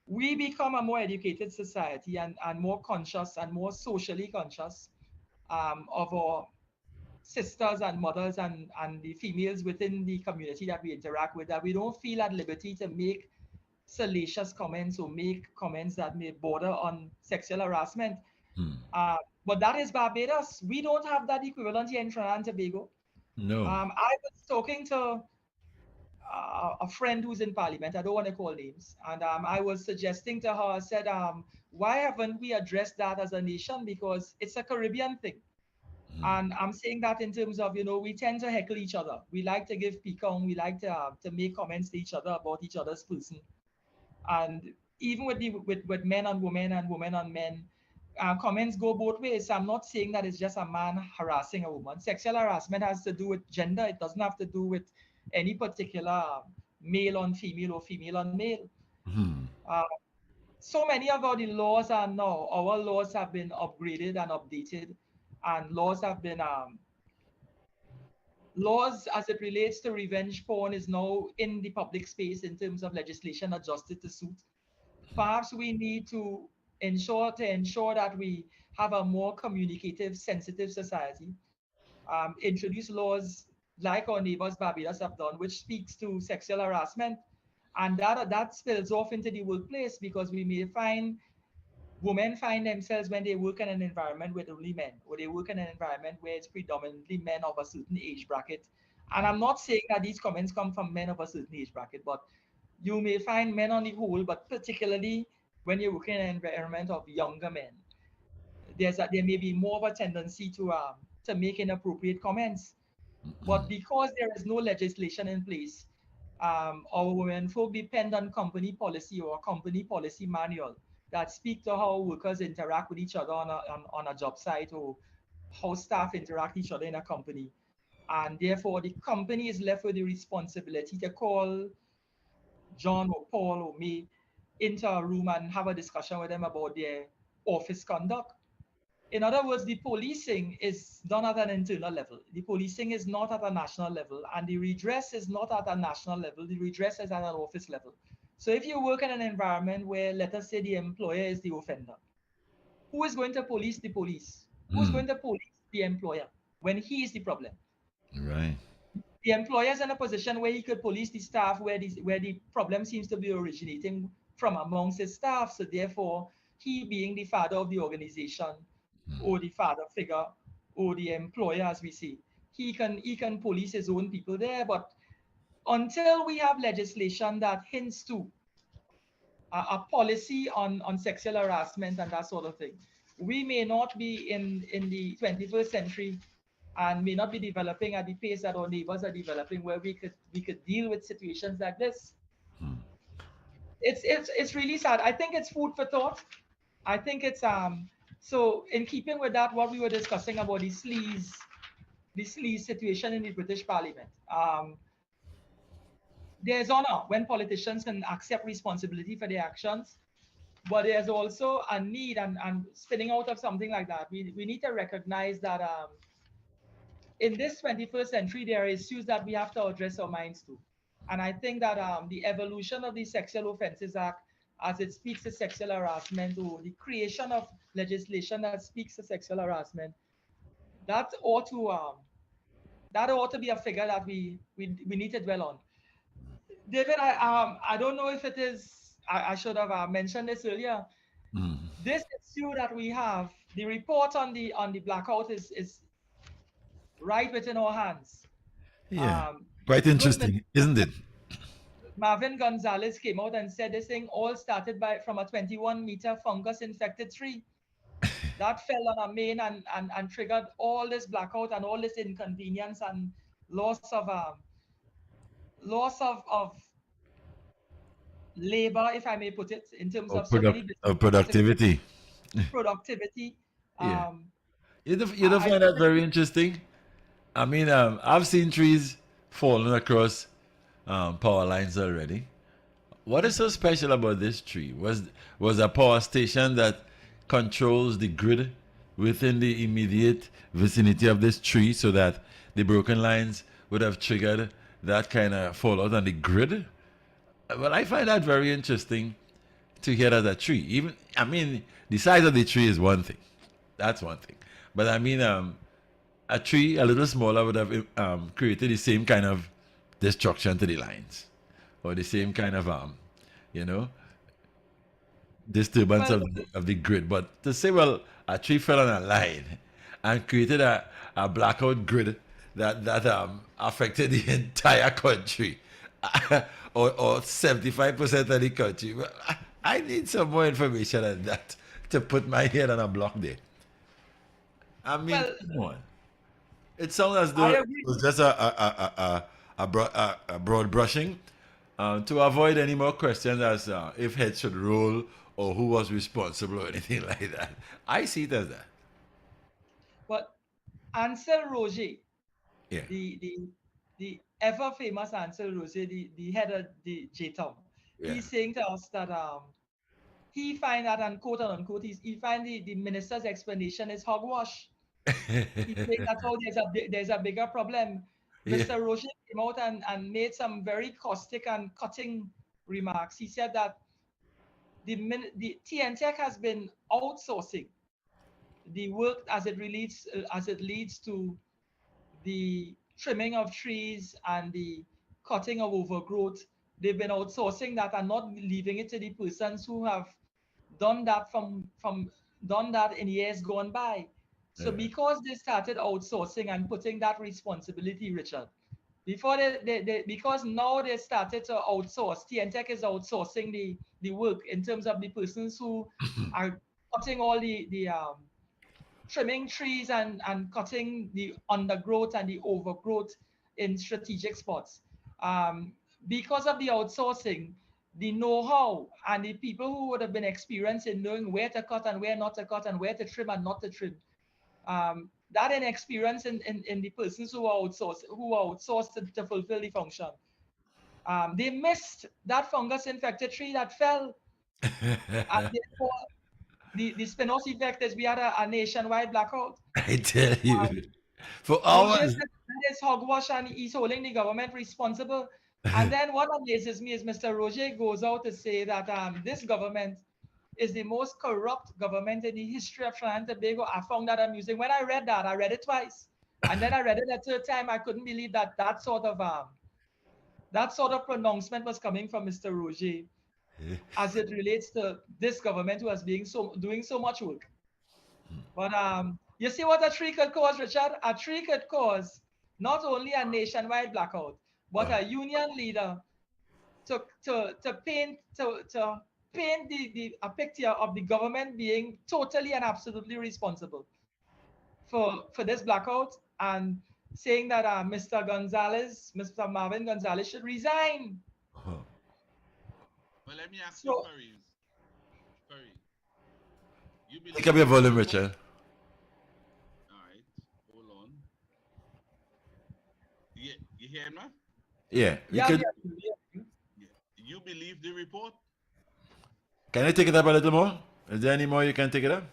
Speaker 1: we become a more educated society and more conscious and more socially conscious of our sisters and mothers and the females within the community that we interact with, that we don't feel at liberty to make salacious comments or make comments that may border on sexual harassment.
Speaker 3: Hmm.
Speaker 1: But that is Barbados. We don't have that equivalent here in Trinidad and Tobago.
Speaker 3: No.
Speaker 1: I was talking to a friend who's in Parliament. I don't want to call names, and I was suggesting to her, I said, why haven't we addressed that as a nation? Because it's a Caribbean thing.
Speaker 3: Hmm.
Speaker 1: And I'm saying that in terms of, we tend to heckle each other. We like to give pecan. We like to make comments to each other about each other's person. And even with men on women and women on men, comments go both ways. So I'm not saying that it's just a man harassing a woman. Sexual harassment has to do with gender. It doesn't have to do with any particular male on female or female on male.
Speaker 3: Hmm.
Speaker 1: Uh, so many of our the laws are now, our laws have been upgraded and updated, and laws have been laws as it relates to revenge porn is now in the public space in terms of legislation adjusted to suit. Perhaps we need to ensure that we have a more communicative, sensitive society. Introduce laws like our neighbors Barbados have done, which speaks to sexual harassment, and that spills off into the workplace, because we may find women find themselves, when they work in an environment with only men, or they work in an environment where it's predominantly men of a certain age bracket. And I'm not saying that these comments come from men of a certain age bracket, but you may find men on the whole, but particularly when you work in an environment of younger men, there may be more of a tendency to make inappropriate comments.
Speaker 3: Hmm.
Speaker 1: But because there is no legislation in place, our women folk depend on company policy or company policy manual that speak to how workers interact with each other on a job site, or how staff interact with each other in a company. And therefore, the company is left with the responsibility to call John or Paul or me into a room and have a discussion with them about their office conduct. In other words, the policing is done at an internal level. The policing is not at a national level, and the redress is not at a national level. The redress is at an office level. So if you work in an environment where, let us say, the employer is the offender, who is going to police the police? Who's
Speaker 3: Hmm.
Speaker 1: going to police the employer when he is the problem?
Speaker 3: Right.
Speaker 1: The employer is in a position where he could police the staff where the problem seems to be originating from amongst his staff. So therefore, he being the father of the organization,
Speaker 3: Hmm.
Speaker 1: or the father figure, or the employer, as we say, he can police his own people there. But until we have legislation that hints to a policy on sexual harassment and that sort of thing. We may not be in the 21st century and may not be developing at the pace that our neighbors are developing, where we could deal with situations like this. It's really sad. I think it's food for thought. I think it's so in keeping with that, what we were discussing about the sleaze situation in the British Parliament. There's honor when politicians can accept responsibility for their actions, but there's also a need, and spinning out of something like that, we need to recognize that in this 21st century, there are issues that we have to address our minds to. And I think that the evolution of the Sexual Offences Act, as it speaks to sexual harassment, or the creation of legislation that speaks to sexual harassment, that ought to be a figure that we need to dwell on. David, I don't know if it is. I should have mentioned this earlier.
Speaker 3: Mm.
Speaker 1: This issue that we have, the report on the blackout is right within our hands.
Speaker 3: Yeah. Quite
Speaker 1: The good
Speaker 3: interesting, isn't it?
Speaker 1: Marvin Gonzalez came out and said this thing all started from a 21-meter fungus infected tree that fell on a main and triggered all this blackout and all this inconvenience and loss of labor, if I may put it, in terms of so many businesses,
Speaker 3: Productivity.
Speaker 1: productivity.
Speaker 3: Yeah.
Speaker 1: Um,
Speaker 3: You don't
Speaker 1: I
Speaker 3: find that very interesting? I mean, I've seen trees falling across power lines already. What is so special about this tree? Was a power station that controls the grid within the immediate vicinity of this tree, so that the broken lines would have triggered that kind of fallout on the grid? Well, I find that very interesting to hear that a tree. Even, I mean, the size of the tree is one thing. That's one thing. But I mean, a tree a little smaller would have created the same kind of destruction to the lines, or the same kind of you know, disturbance
Speaker 1: well,
Speaker 3: of the grid. But to say, well, a tree fell on a line and created a blackout grid that affected the entire country, or 75% of the country. Well, I need some more information on that to put my head on a block there. I mean,
Speaker 1: well,
Speaker 3: come on. It sounds as though
Speaker 1: I
Speaker 3: it
Speaker 1: agree.
Speaker 3: was just a broad brushing, to avoid any more questions as if heads should roll or who was responsible or anything like that. I see it as that.
Speaker 1: But Ansel Roger,
Speaker 3: Yeah.
Speaker 1: the ever famous Ansel Roger, the head of the JTOM,
Speaker 3: Yeah.
Speaker 1: he's saying to us that he find that, unquote and unquote, he find the minister's explanation is hogwash. He said that's how there's a bigger problem.
Speaker 3: Yeah.
Speaker 1: Mr. Roche came out and made some very caustic and cutting remarks. He said that the TNTech has been outsourcing the work as it leads to the trimming of trees and the cutting of overgrowth. They've been outsourcing that and not leaving it to the persons who have done that from done that in years gone by. So
Speaker 3: Yeah.
Speaker 1: because they started outsourcing and putting that responsibility, Richard, before because now they started to outsource, TNTech is outsourcing the work in terms of the persons who are cutting all the trimming trees and cutting the undergrowth and the overgrowth in strategic spots. Because of the outsourcing, the know-how and the people who would have been experienced in knowing where to cut and where not to cut and where to trim and not to trim, that inexperience in the persons who are outsourced to fulfill the function. They missed that fungus infected tree that fell, and therefore the spin-off effect is we had a nationwide blackout.
Speaker 3: I tell
Speaker 1: Um,
Speaker 3: you, for
Speaker 1: Roger
Speaker 3: hours.
Speaker 1: said that is hogwash and he's holding the government responsible. And then what amazes me is Mr. Roger goes out to say that this government is the most corrupt government in the history of Trinidad and Tobago. I found that amusing. When I read that, I read it twice. And then I read it a third time. I couldn't believe that sort of pronouncement was coming from Mr. Roger as it relates to this government who is doing so much work. But you see what a tree could cause, Richard? A tree could cause not only a nationwide blackout, but
Speaker 3: Oh,
Speaker 1: a union leader to paint to paint a picture of the government being totally and absolutely responsible for this blackout, and saying that Mr. Marvin Gonzalez should resign.
Speaker 2: Well, let me ask you,
Speaker 1: So
Speaker 2: Farid, you
Speaker 3: Take
Speaker 2: believe
Speaker 3: up your
Speaker 2: the
Speaker 3: volume,
Speaker 2: report?
Speaker 3: Richard.
Speaker 2: All right, hold on. You hear me?
Speaker 3: Yeah, we
Speaker 1: yeah,
Speaker 3: could.
Speaker 1: yeah.
Speaker 2: Yeah. You believe the report?
Speaker 3: Can you take it up a little more? Is there any more you can take it up?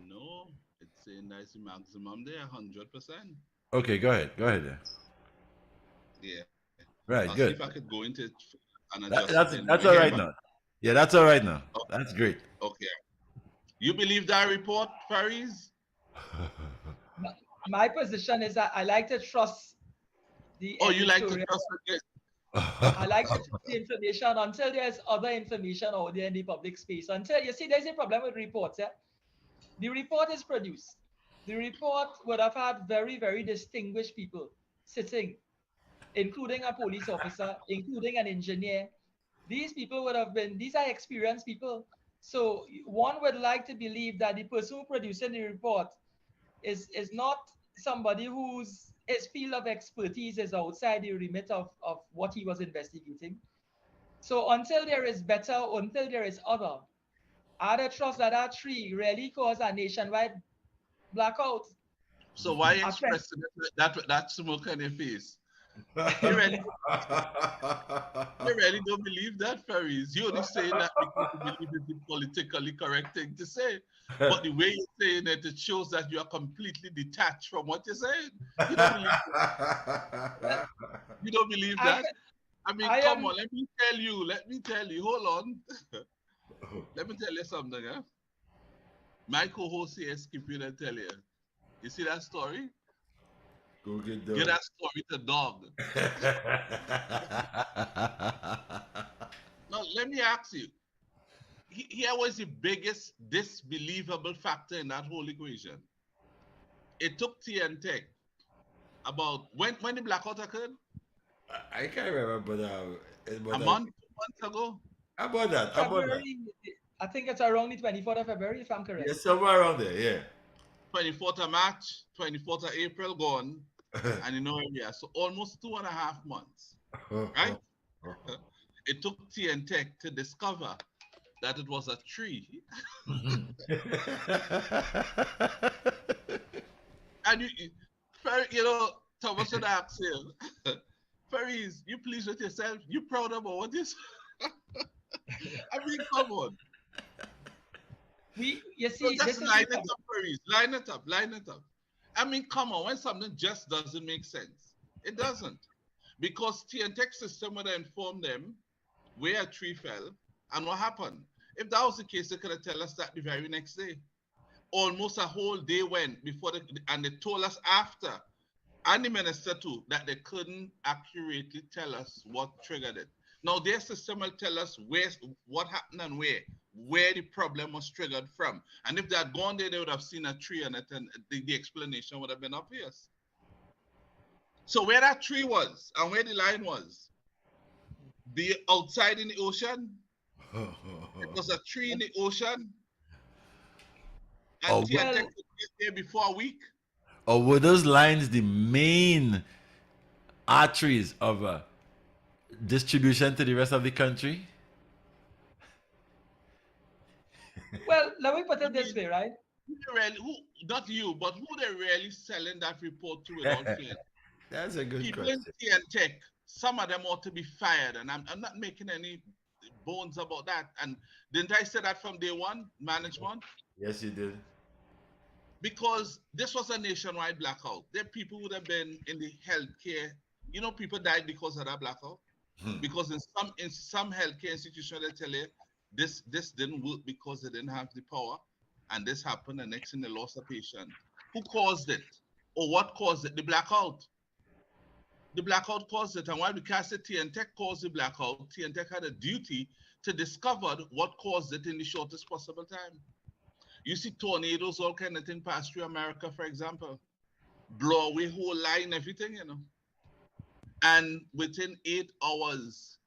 Speaker 2: No, it's saying that's the maximum there, 100%.
Speaker 3: Okay, go ahead. Go ahead there.
Speaker 2: Yeah. I'll
Speaker 3: Right,
Speaker 2: see if
Speaker 3: good.
Speaker 2: I could go into it and
Speaker 3: That,
Speaker 2: adjust it
Speaker 3: that's
Speaker 2: in now.
Speaker 3: that's
Speaker 2: You
Speaker 3: all
Speaker 2: hear
Speaker 3: right
Speaker 2: me?
Speaker 3: now. Yeah, that's all right now.
Speaker 2: Oh,
Speaker 3: That's great.
Speaker 2: okay. You believe that report, Faris?
Speaker 1: My position is that I like to trust the
Speaker 2: Oh, you like to
Speaker 1: editorial.
Speaker 2: trust again?
Speaker 1: I like to trust the information until there's other information out there in the public space. Until you see, there's a problem with reports. Yeah? The report is produced. The report would have had very, very distinguished people sitting, including a police officer, including an engineer. These people would have been, these are experienced people. So one would like to believe that the person who producing the report is not somebody whose his field of expertise is outside the remit of what he was investigating. So until there is better, until there is other, I don't trust that that tree really caused a nationwide blackout.
Speaker 2: So why
Speaker 1: A friend,
Speaker 2: expressing that smoke on your face? You really, you really don't believe that, Faris. You're only saying that because you believe it's the politically correct thing to say. But the way you're saying it, it shows that you are completely detached from what you're saying. You don't believe
Speaker 1: well,
Speaker 2: you don't believe
Speaker 1: I,
Speaker 2: that? I mean,
Speaker 1: I
Speaker 2: come
Speaker 1: am,
Speaker 2: on, let me tell you, hold on. Let me tell you something, huh? My co-host here is skipping and tell you. You see that story?
Speaker 3: Go get
Speaker 2: Give
Speaker 3: dog.
Speaker 2: that story to dog. Now, let me ask you. Here was the biggest disbelievable factor in that whole equation. It took TNTech about when the blackout occurred?
Speaker 3: I can't remember,
Speaker 2: A month, 2 months ago?
Speaker 3: about that. About that.
Speaker 1: February, I think it's around the 24th of February, if I'm correct.
Speaker 3: Yeah, somewhere around there. Yeah.
Speaker 2: 24th of March, 24th of April gone, and you know where we are. So almost 2.5 months, right? It took TNTech to discover that it was a tree. And you know, Thomas would ask you, Faris, you pleased with yourself? You proud about what this? I mean, come on.
Speaker 1: You
Speaker 2: So
Speaker 1: see,
Speaker 2: just
Speaker 1: this is
Speaker 2: line
Speaker 1: the
Speaker 2: it
Speaker 1: problem.
Speaker 2: up, Faris. Line it up, line it up. I mean, come on, when something just doesn't make sense, it doesn't. Because TNTech system would have informed them where a tree fell and what happened. If that was the case, they could have tell us that the very next day. Almost a whole day went before and they told us after, and the minister too, that they couldn't accurately tell us what triggered it. Now their system will tell us what happened and where the problem was triggered from. And if they had gone there, they would have seen a tree on it, and the explanation would have been obvious. So where that tree was and where the line was, be outside in the ocean, it was a tree in the ocean, and
Speaker 3: or,
Speaker 2: TNTech
Speaker 1: Well,
Speaker 2: could get there before a week.
Speaker 3: or were those lines the main arteries of distribution to the rest of the country?
Speaker 1: well, let me put
Speaker 2: I
Speaker 1: it this
Speaker 2: mean,
Speaker 1: way, right?
Speaker 2: not you, but who they really selling that report to without fail?
Speaker 3: That's a good
Speaker 2: People in
Speaker 3: question.
Speaker 2: TNTech, some of them ought to be fired, and I'm not making any bones about that. And didn't I say that from day one, management?
Speaker 3: Yes, you did.
Speaker 2: Because this was a nationwide blackout. There are people who would have been in the healthcare. You know, people died because of that blackout. Because in some healthcare institution, they tell you this didn't work because they didn't have the power, and this happened, and next thing they lost a patient. Who caused it, or what caused it? The blackout. The blackout caused it, and while we can't say TNTech caused the blackout, TNTech had a duty to discover what caused it in the shortest possible time. You see tornadoes, all kind of thing pass through America, for example, blow away whole line, everything, you know. And within 8 hours,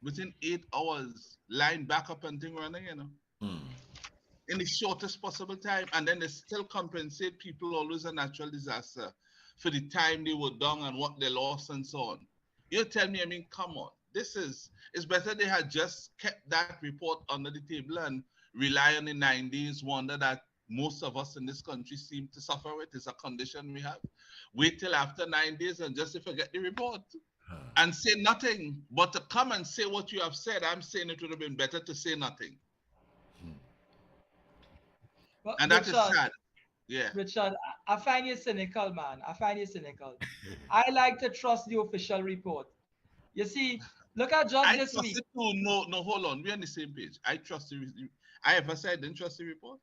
Speaker 2: within 8 hours, line back up and thing running, you know, in the shortest possible time. And then they still compensate people always a natural disaster for the time they were down and what they lost and so on. You tell me, I mean, come on. It's better they had just kept that report under the table and rely on the 9 days wonder that most of us in this country seem to suffer with. It's a condition we have. Wait till after 9 days and just forget the report and say nothing. But to come and say what you have said, I'm saying it would have been better to say nothing.
Speaker 1: Well,
Speaker 2: and that is sad. Yeah.
Speaker 1: Richard, I find you cynical, man. I find you cynical. I like to trust the official report. You see, look at just this week.
Speaker 2: No, hold on. We're on the same page. I trust the I ever said I didn't trust the report?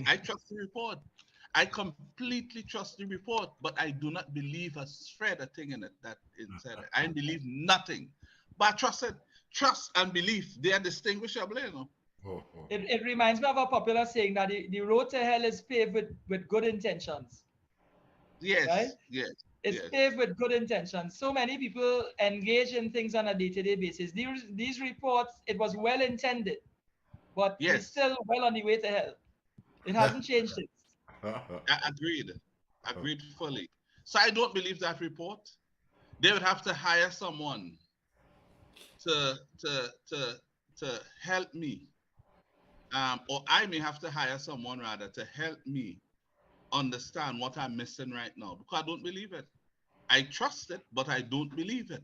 Speaker 2: I trust the report. I completely trust the report, but I do not believe a shred of thing in it that inside it. I believe nothing. But I trust it. Trust and belief, they are distinguishable, you know.
Speaker 1: It reminds me of a popular saying that the road to hell is paved with good intentions.
Speaker 2: Yes,
Speaker 1: right?
Speaker 2: yes.
Speaker 1: It's paved with good intentions. So many people engage in things on a day-to-day basis. These reports, it was well intended, but we're still well on the way to hell. It hasn't changed it.
Speaker 2: Agreed fully. So I don't believe that report. They would have to hire someone to help me. Or I may have to hire someone rather to help me understand what I'm missing right now, because I don't believe it. I trust it, but I don't believe it.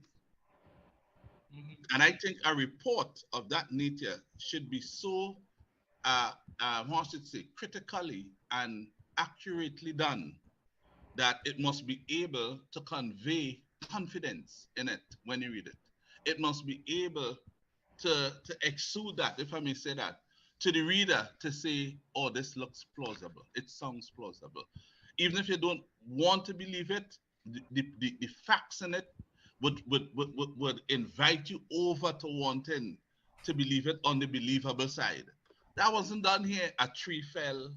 Speaker 2: And I think a report of that nature should be so, what should say, critically and accurately done that it must be able to convey confidence in it when you read it. It must be able to exude that, if I may say that, to the reader to say, oh, this looks plausible. It sounds plausible. Even if you don't want to believe it, the facts in it would invite you over to wanting to believe it on the believable side. That wasn't done here. A tree fell,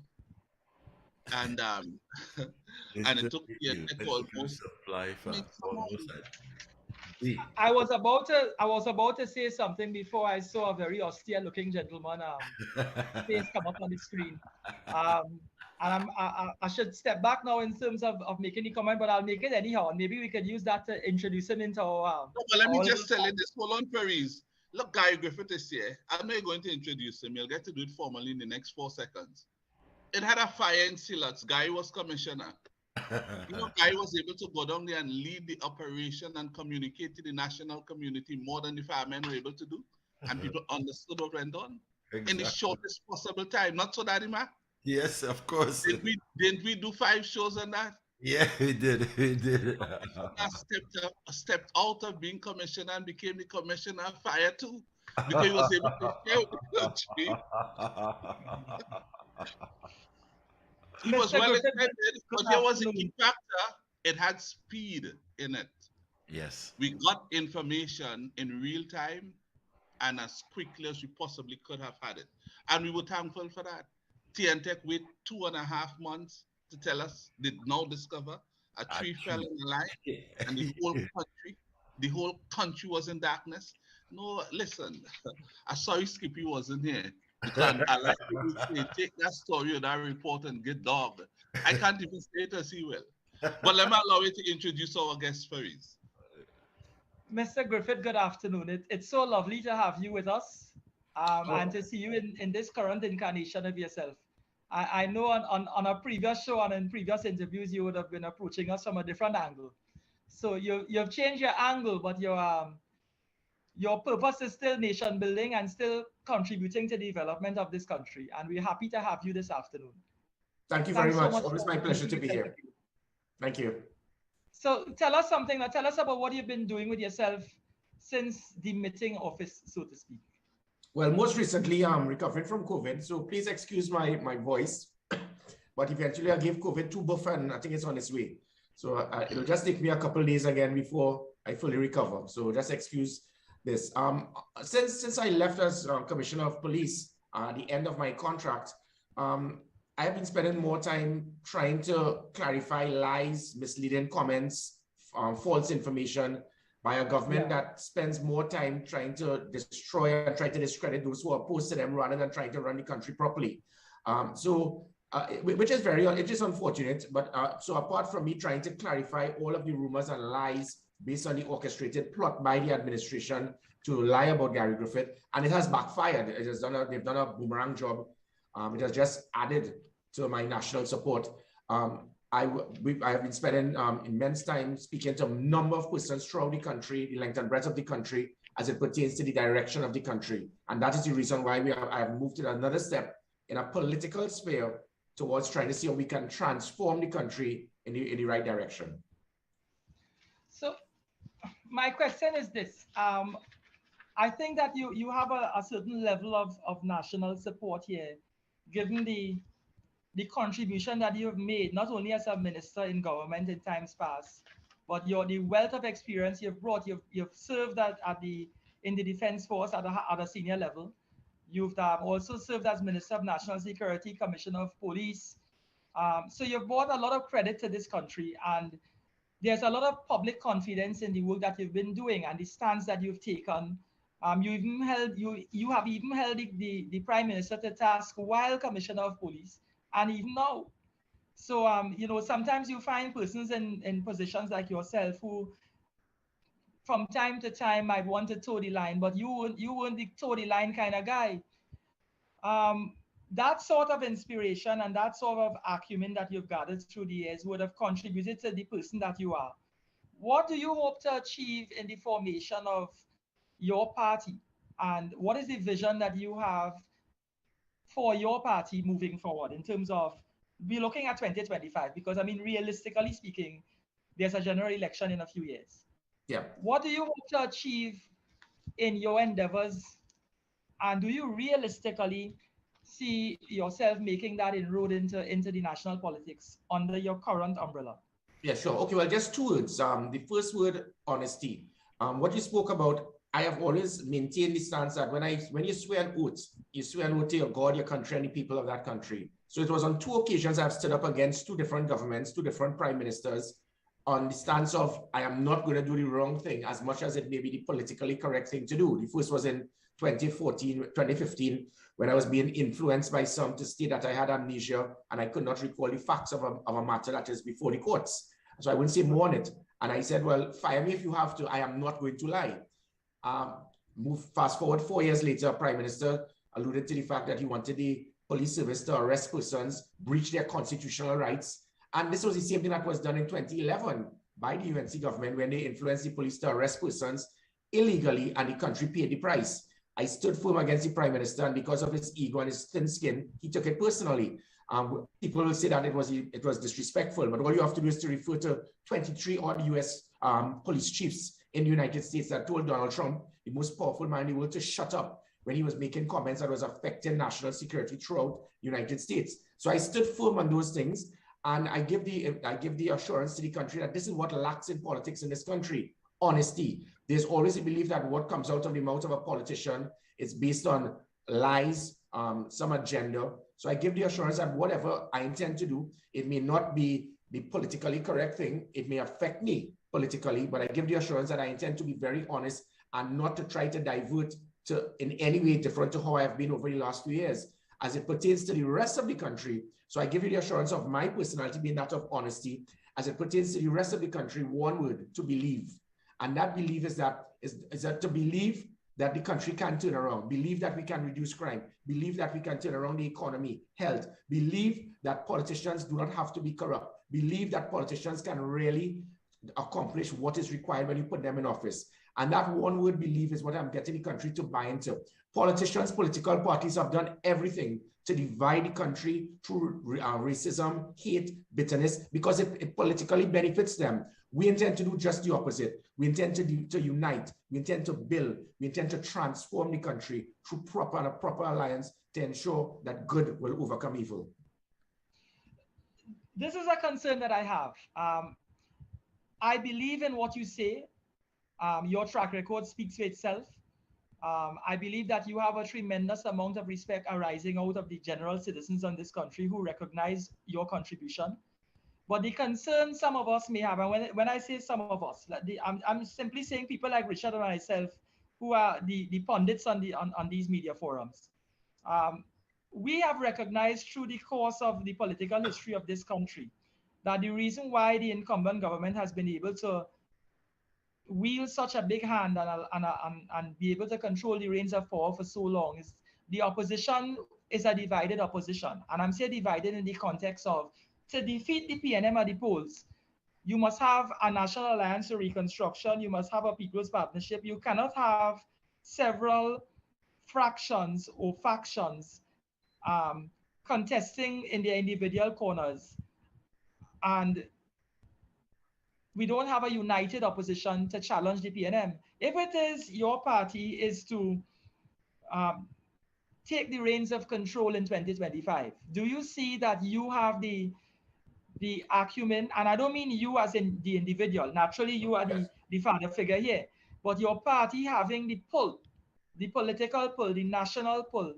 Speaker 2: and and it took almost
Speaker 3: supply for almost
Speaker 1: I was about to say something before I saw a very austere looking gentleman face come up on the screen. And I should step back now in terms of making the comment, but I'll make it anyhow. And maybe we could use that to introduce him into our...
Speaker 2: No, but let me just tell you this. Hold on, Paris. Look, Guy Griffith is here. I'm not going to introduce him. You'll get to do it formally in the next 4 seconds. It had a fire in Silots. Guy was commissioner. You know, Guy was able to go down there and lead the operation and communicate to the national community more than the firemen were able to do. And people understood what went on in the shortest possible time. Not so that, man.
Speaker 3: Yes, of course.
Speaker 2: Didn't we do 5 shows on that?
Speaker 3: Yeah, we did.
Speaker 2: I stepped out of being commissioner and became the commissioner of fire too, because he was able to share with the country. He was well intended, but there was a key factor. It had speed in it.
Speaker 3: Yes.
Speaker 2: We got information in real time and as quickly as we possibly could have had it. And we were thankful for that. TNTech wait 2.5 months to tell us they now discover a tree fell in the line and the whole country was in darkness. No, listen, I'm sorry Skippy wasn't here. Because I like to say, take that story or that report and get dogged. I can't even say it as he will. But let me allow you to introduce our guest, Faris.
Speaker 1: Mr. Griffith, good afternoon. It's so lovely to have you with us and to see you in this current incarnation of yourself. I know on a previous show and in previous interviews, you would have been approaching us from a different angle. So you've changed your angle, but your purpose is still nation building and still contributing to the development of this country. And we're happy to have you this afternoon.
Speaker 4: Thank you very much. Always my pleasure to be here. Thank you.
Speaker 1: So tell us something. Now tell us about what you've been doing with yourself since demitting office, so to speak.
Speaker 4: Well, most recently, I'm recovering from COVID. So please excuse my voice. But eventually I gave COVID 2 buff and I think it's on its way. So it'll just take me a couple of days again before I fully recover. So just excuse this. Since I left as Commissioner of Police at the end of my contract, I have been spending more time trying to clarify lies, misleading comments, false information by a government that spends more time trying to destroy and try to discredit those who are opposed to them rather than trying to run the country properly. Which is it is unfortunate, but so apart from me trying to clarify all of the rumors and lies based on the orchestrated plot by the administration to lie about Gary Griffith, and it has backfired. They've done a boomerang job. It has just added to my national support. I have been spending immense time speaking to a number of persons throughout the country, the length and breadth of the country, as it pertains to the direction of the country. And that is the reason why I have moved to another step in a political sphere towards trying to see how we can transform the country in the right direction.
Speaker 1: So my question is this. I think that you have a certain level of national support here, given the contribution that you have made, not only as a minister in government in times past, but the wealth of experience you've brought. You've served in the defense force at a senior level. You've also served as Minister of National Security, Commissioner of Police. So you've brought a lot of credit to this country, and there's a lot of public confidence in the work that you've been doing and the stance that you've taken. You have even held the Prime Minister to task while Commissioner of Police, and even now. So sometimes you find persons in positions like yourself who, from time to time, might want to toe the line, but you weren't the toe the line kind of guy. That sort of inspiration and that sort of acumen that you've gathered through the years would have contributed to the person that you are. What do you hope to achieve in the formation of your party? And what is the vision that you have for your party moving forward in terms of, we're looking at 2025, because I mean, realistically speaking, there's a general election in a few years.
Speaker 4: Yeah.
Speaker 1: What do you hope to achieve in your endeavors? And do you realistically see yourself making that inroad into the national politics under your current umbrella?
Speaker 4: Yeah, sure. Okay, well, just two words. The first word, honesty. What you spoke about, I have always maintained the stance that when you swear an oath, you swear an oath to your God, your country, and the people of that country. So it was on two occasions I've stood up against two different governments, two different prime ministers, on the stance of I am not going to do the wrong thing as much as it may be the politically correct thing to do. The first was in 2015, when I was being influenced by some to state that I had amnesia and I could not recall the facts of a matter that is before the courts. So I wouldn't say more on it. And I said, well, fire me if you have to. I am not going to lie. Fast forward 4 years later, Prime Minister alluded to the fact that he wanted the police service to arrest persons, breach their constitutional rights. And this was the same thing that was done in 2011 by the UNC government when they influenced the police to arrest persons illegally and the country paid the price. I stood firm against the Prime Minister, and because of his ego and his thin skin, he took it personally. People will say that it was disrespectful, but all you have to do is to refer to 23 odd US police chiefs in the United States that told Donald Trump, the most powerful man in the world, to shut up when he was making comments that was affecting national security throughout the United States. So I stood firm on those things, and I give the assurance to the country that this is what lacks in politics in this country: honesty. There's always a belief that what comes out of the mouth of a politician is based on lies, some agenda. So I give the assurance that whatever I intend to do, it may not be the politically correct thing. It may affect me politically, but I give the assurance that I intend to be very honest and not to try to divert to in any way different to how I have been over the last few years as it pertains to the rest of the country. So I give you the assurance of my personality being that of honesty. As it pertains to the rest of the country, one word: to believe. And that belief is that to believe that the country can turn around, believe that we can reduce crime, believe that we can turn around the economy, health, believe that politicians do not have to be corrupt, believe that politicians can really accomplish what is required when you put them in office. And that one word belief is what I'm getting the country to buy into. Politicians, political parties have done everything to divide the country through racism, hate, bitterness, because it politically benefits them. We intend to do just the opposite. We intend to unite. We intend to build. We intend to transform the country through a proper alliance to ensure that good will overcome evil.
Speaker 1: This is a concern that I have. I believe in what you say. Your track record speaks for itself. I believe that you have a tremendous amount of respect arising out of the general citizens in this country who recognize your contribution. But the concern some of us may have, and when I say some of us, like I'm simply saying people like Richard and myself, who are the pundits on these media forums. Um, we have recognized through the course of the political history of this country that the reason why the incumbent government has been able to wield such a big hand and be able to control the reins of power for so long is the opposition is a divided opposition. And I'm saying divided in the context of to defeat the PNM at the polls, you must have a National Alliance for Reconstruction, you must have a People's Partnership. You cannot have several fractions or factions contesting in their individual corners. And we don't have a united opposition to challenge the PNM. If it is your party is to take the reins of control in 2025, do you see that you have the acumen? And I don't mean you as in the individual. Naturally, you are the father figure here. But your party having the pull, the political pull, the national pull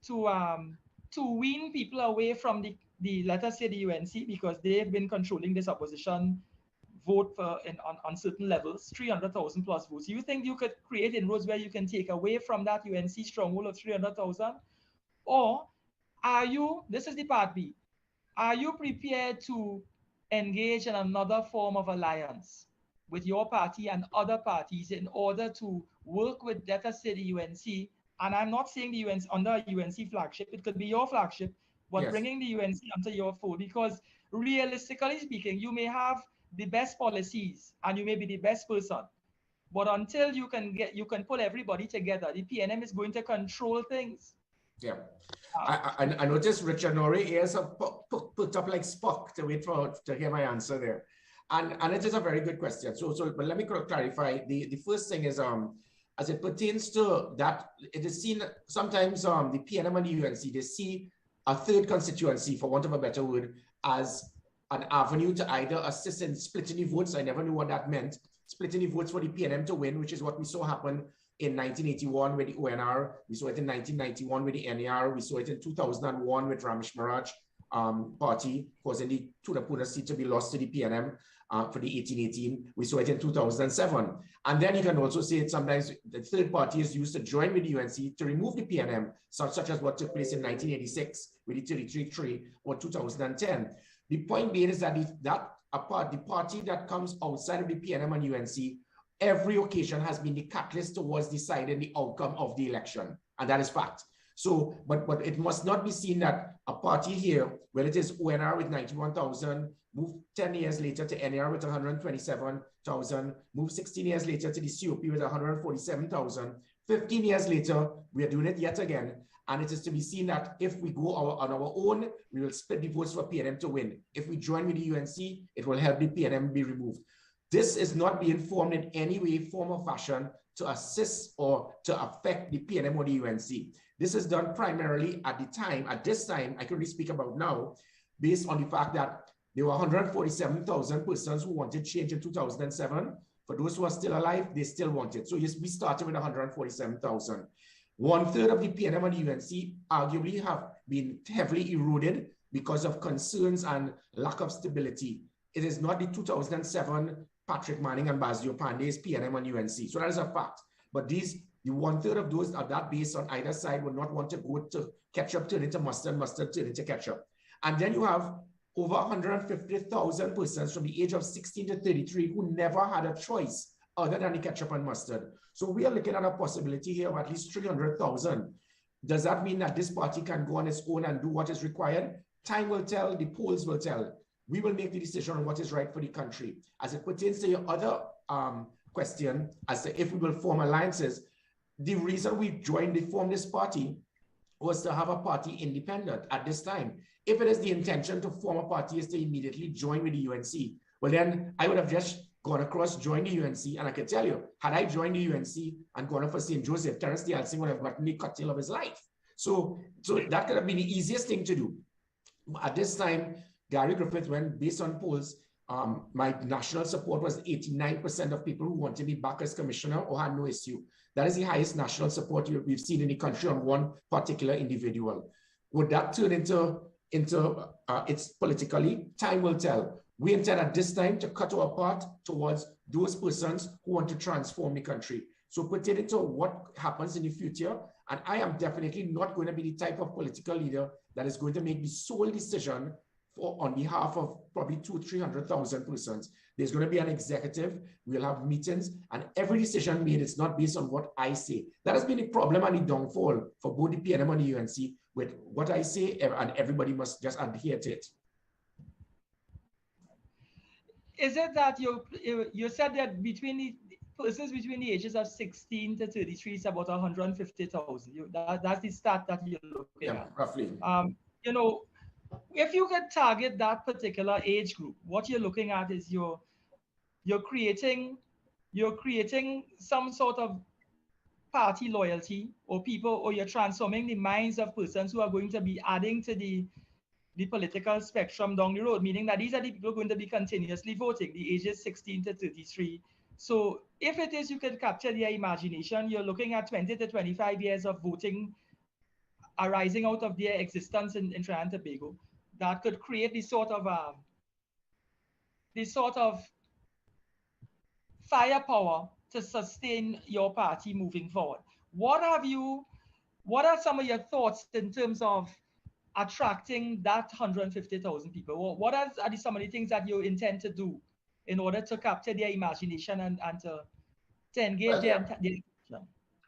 Speaker 1: to wean people away from the let us say the UNC, because they've been controlling this opposition vote for on certain levels, 300,000 plus votes. You think you could create inroads where you can take away from that UNC stronghold of 300,000? Or are you, this is the part B, are you prepared to engage in another form of alliance with your party and other parties in order to work with, let us say, the UNC? And I'm not saying the UNC under a UNC flagship, it could be your flagship, but
Speaker 4: Yes.
Speaker 1: bringing the UNC under your fold, because realistically speaking, you may have the best policies and you may be the best person, but until you can pull everybody together, the PNM is going to control things.
Speaker 4: Yeah. I noticed Richard Norrie ears have put up like Spock to wait to hear my answer there. And it is a very good question. But let me clarify. The first thing is as it pertains to that, it is seen sometimes the PNM and the UNC, they see a third constituency, for want of a better word, as an avenue to either assist in splitting the votes. I never knew what that meant. Splitting the votes for the PNM to win, which is what we saw happen in 1981 with the ONR. We saw it in 1991 with the NAR. We saw it in 2001 with Ramesh Maharaj party, causing the Tudapuna seat to be lost to the PNM for the 1818. We saw it in 2007. And then you can also see it sometimes the third party is used to join with the UNC to remove the PNM, such as what took place in 1986 with the 33-3 or 2010. The point being is that the party that comes outside of the PNM and UNC, every occasion has been the catalyst towards deciding the outcome of the election. And that is fact. So, but it must not be seen that a party here, where it is ONR with 91,000, move 10 years later to NAR with 127,000, move 16 years later to the COP with 147,000, 15 years later, we are doing it yet again. And it is to be seen that if we go on our own, we will split the votes for PNM to win. If we join with the UNC, it will help the PNM be removed. This is not being formed in any way, form, or fashion to assist or to affect the PNM or the UNC. This is done primarily at this time, I can only speak about now, based on the fact that there were 147,000 persons who wanted change in 2007. For those who are still alive, they still want it. So yes, we started with 147,000. 1/3 of the PNM and the UNC arguably have been heavily eroded because of concerns and lack of stability. It is not the 2007 Patrick Manning and Basio Pandey's PNM and UNC. So that is a fact. But the 1/3 of those are that based on either side would not want to go to ketchup turn into mustard, mustard turn into ketchup. And then you have over 150,000 persons from the age of 16 to 33 who never had a choice other than the ketchup and mustard. So we are looking at a possibility here of at least 300,000. Does that mean that this party can go on its own and do what is required? Time will tell, the polls will tell. We will make the decision on what is right for the country. As it pertains to your other question, as to if we will form alliances, the reason we formed this party was to have a party independent at this time. If it is the intention to form a party is to immediately join with the UNC, well then I would have just gone across, joined the UNC, and I can tell you, had I joined the UNC and gone up for St. Joseph, Terence D. Alsing would have gotten the cocktail of his life. So that could have been the easiest thing to do. At this time, Gary Griffith, when based on polls, my national support was 89% of people who wanted me back as commissioner or had no issue. That is the highest national support we've seen in the country on one particular individual. Would that turn into into it's politically, time will tell. We intend at this time to cut our part towards those persons who want to transform the country. So pertaining to what happens in the future, and I am definitely not going to be the type of political leader that is going to make the sole decision on behalf of probably 200,000-300,000 persons. There's going to be an executive, we'll have meetings, and every decision made is not based on what I say. That has been the problem and the downfall for both the PNM and the UNC, with what I say, and everybody must just adhere to it.
Speaker 1: Is it that you said that between the persons between the ages of 16 to 33 is about 150,000? That's the stat that you're looking at.
Speaker 4: Roughly.
Speaker 1: You know, if you could target that particular age group, what you're looking at is you're creating some sort of party loyalty, or you're transforming the minds of persons who are going to be adding to the political spectrum down the road, meaning that these are the people going to be continuously voting, the ages 16 to 33. So if it is you can capture their imagination, you're looking at 20 to 25 years of voting arising out of their existence in Trinidad and Tobago that could create this sort of firepower to sustain your party moving forward. What are some of your thoughts in terms of attracting that 150,000 people? What are some of the things that you intend to do in order to capture their imagination and to engage their attention?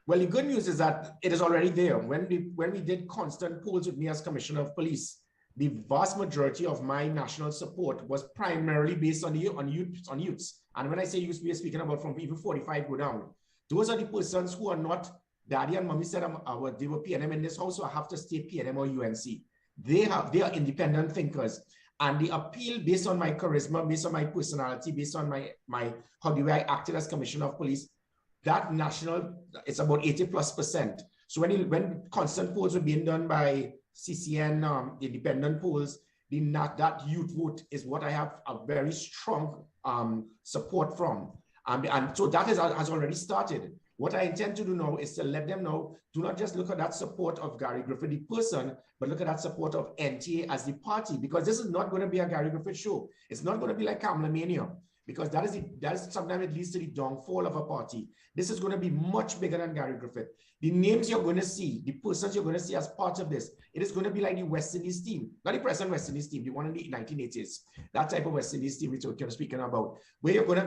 Speaker 4: Well, the good news is that it is already there. When we did constant polls with me as Commissioner of Police, the vast majority of my national support was primarily based on youths. And when I say youths, we are speaking about from even 45 go down. Those are the persons who are not, Daddy and Mommy said they were PNM in this house, so I have to stay PNM or UNC. They are independent thinkers. And the appeal based on my charisma, based on my personality, based on my how the way I acted as Commissioner of Police, that national, it's about 80+%. So when constant polls were being done by CCN, independent polls, that youth vote is what I have a very strong support from. And so that has already started. What I intend to do now is to let them know, do not just look at that support of Gary Griffith, the person, but look at that support of NTA as the party, because this is not going to be a Gary Griffith show. It's not going to be like Kamala Mania, because that is sometimes it leads to the downfall of a party. This is going to be much bigger than Gary Griffith. The names you're going to see, the persons you're going to see as part of this, it is going to be like the West Indies team, not the present West Indies team, the one in the 1980s, that type of West Indies team which we're speaking about, where you're going to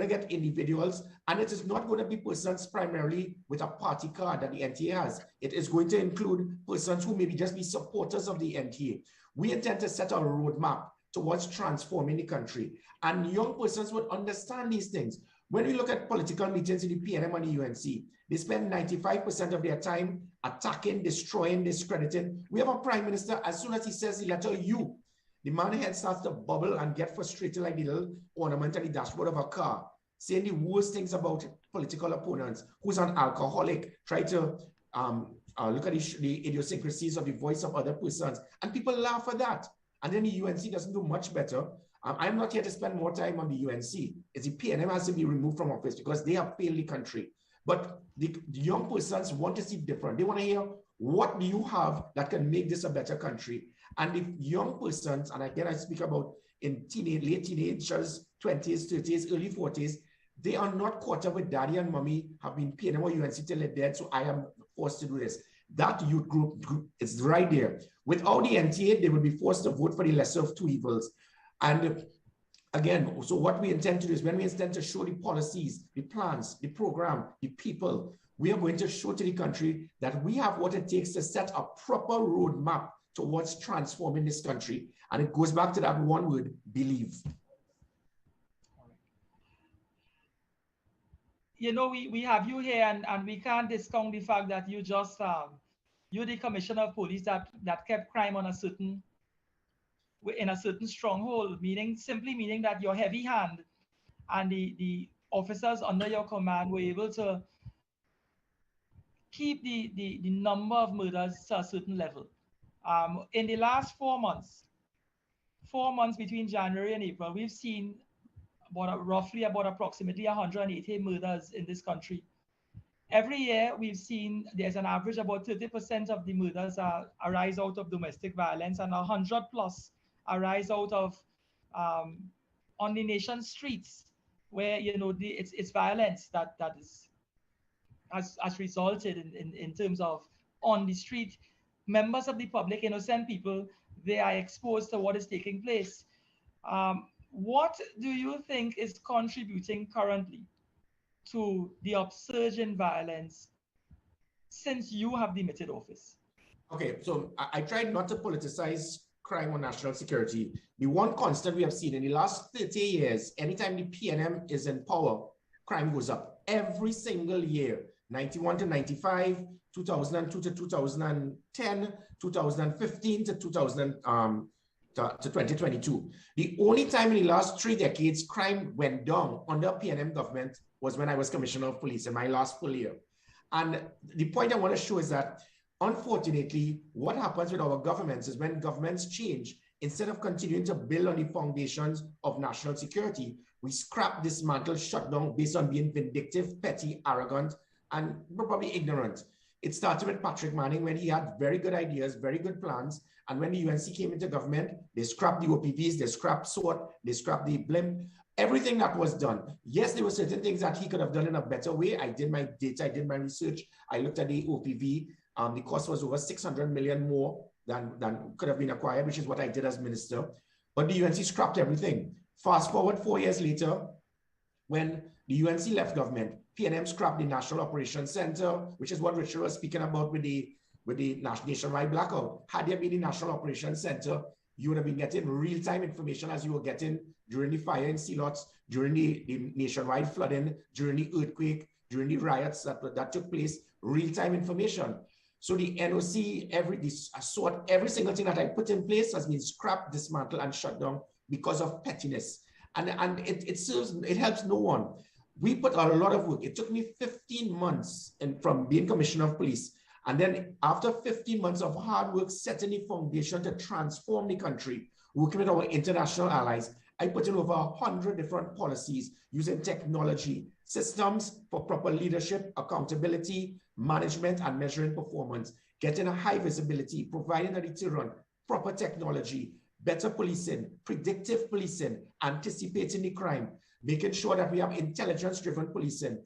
Speaker 4: get individuals, and it is not going to be persons primarily with a party card that the NTA has. It is going to include persons who maybe just be supporters of the NTA. We intend to set a roadmap towards transforming the country, and young persons would understand these things. When we look at political meetings in the PNM and the UNC, they spend 95% of their time attacking, destroying, discrediting. We have a prime minister, as soon as he says the letter U, the man head starts to bubble and get frustrated like the little ornament on the dashboard of a car, saying the worst things about political opponents, who's an alcoholic, try to look at the idiosyncrasies of the voice of other persons, and people laugh at that. And then the UNC doesn't do much better. I'm not here to spend more time on the UNC. It's the PNM has to be removed from office because they have failed the country. But the young persons want to see different. They want to hear, what do you have that can make this a better country? And if young persons, and again, I speak about in late teenagers, 20s, 30s, early 40s, they are not caught up with daddy and mommy have been PNM or UNC till they're dead, so I am forced to do this. That youth group is right there. Without the NTA, they will be forced to vote for the lesser of two evils. And again, so what we intend to do is when we intend to show the policies, the plans, the program, the people, we are going to show to the country that we have what it takes to set a proper roadmap towards transforming this country. And it goes back to that one word, believe.
Speaker 1: You know, we have you here, and we can't discount the fact that you just you're the commissioner of police that kept crime on in a certain stronghold, simply meaning that your heavy hand and the officers under your command were able to keep the number of murders to a certain level. In the last 4 months between January and April, we've seen roughly approximately 180 murders in this country. Every year, we've seen there's an average about 30% of the murders arise out of domestic violence, and 100 plus arise out of um, on the nation's streets, where it's violence that is has resulted in terms of on the street, members of the public, innocent people, they are exposed to what is taking place. What do you think is contributing currently to the upsurge in violence since you have demitted office?
Speaker 4: Okay, so I tried not to politicize crime or national security. The one constant we have seen in the last 30 years, anytime the PNM is in power, crime goes up every single year. 91 to 95, 2002 to 2010, 2015 to 2022. The only time in the last 3 decades crime went down under PNM government was when I was Commissioner of Police in my last full year. And the point I want to show is that, unfortunately, what happens with our governments is when governments change, instead of continuing to build on the foundations of national security, we scrap, dismantle, shut down based on being vindictive, petty, arrogant, and probably ignorant. It started with Patrick Manning when he had very good ideas, very good plans. And when the UNC came into government, they scrapped the OPVs, they scrapped SWOT, they scrapped the BLIM, everything that was done. Yes, there were certain things that he could have done in a better way. I did my data, I did my research. I looked at the OPV. The cost was over 600 million more than could have been acquired, which is what I did as minister. But the UNC scrapped everything. Fast forward 4 years later, when the UNC left government, PNM scrapped the National Operations Center, which is what Richard was speaking about with the nationwide blackout. Had there been the National Operations Center, you would have been getting real-time information as you were getting during the fire in Sealots, during the nationwide flooding, during the earthquake, during the riots that took place, real-time information. So the NOC, every single thing that I put in place has been scrapped, dismantled, and shut down because of pettiness. And it helps no one. We put a lot of work. It took me 15 months from being Commissioner of Police. And then after 15 months of hard work, setting the foundation to transform the country, working with our international allies, I put in over 100 different policies using technology, systems for proper leadership, accountability, management, and measuring performance, getting a high visibility, providing a deterrent, proper technology, better policing, predictive policing, anticipating the crime, making sure that we have intelligence-driven policing.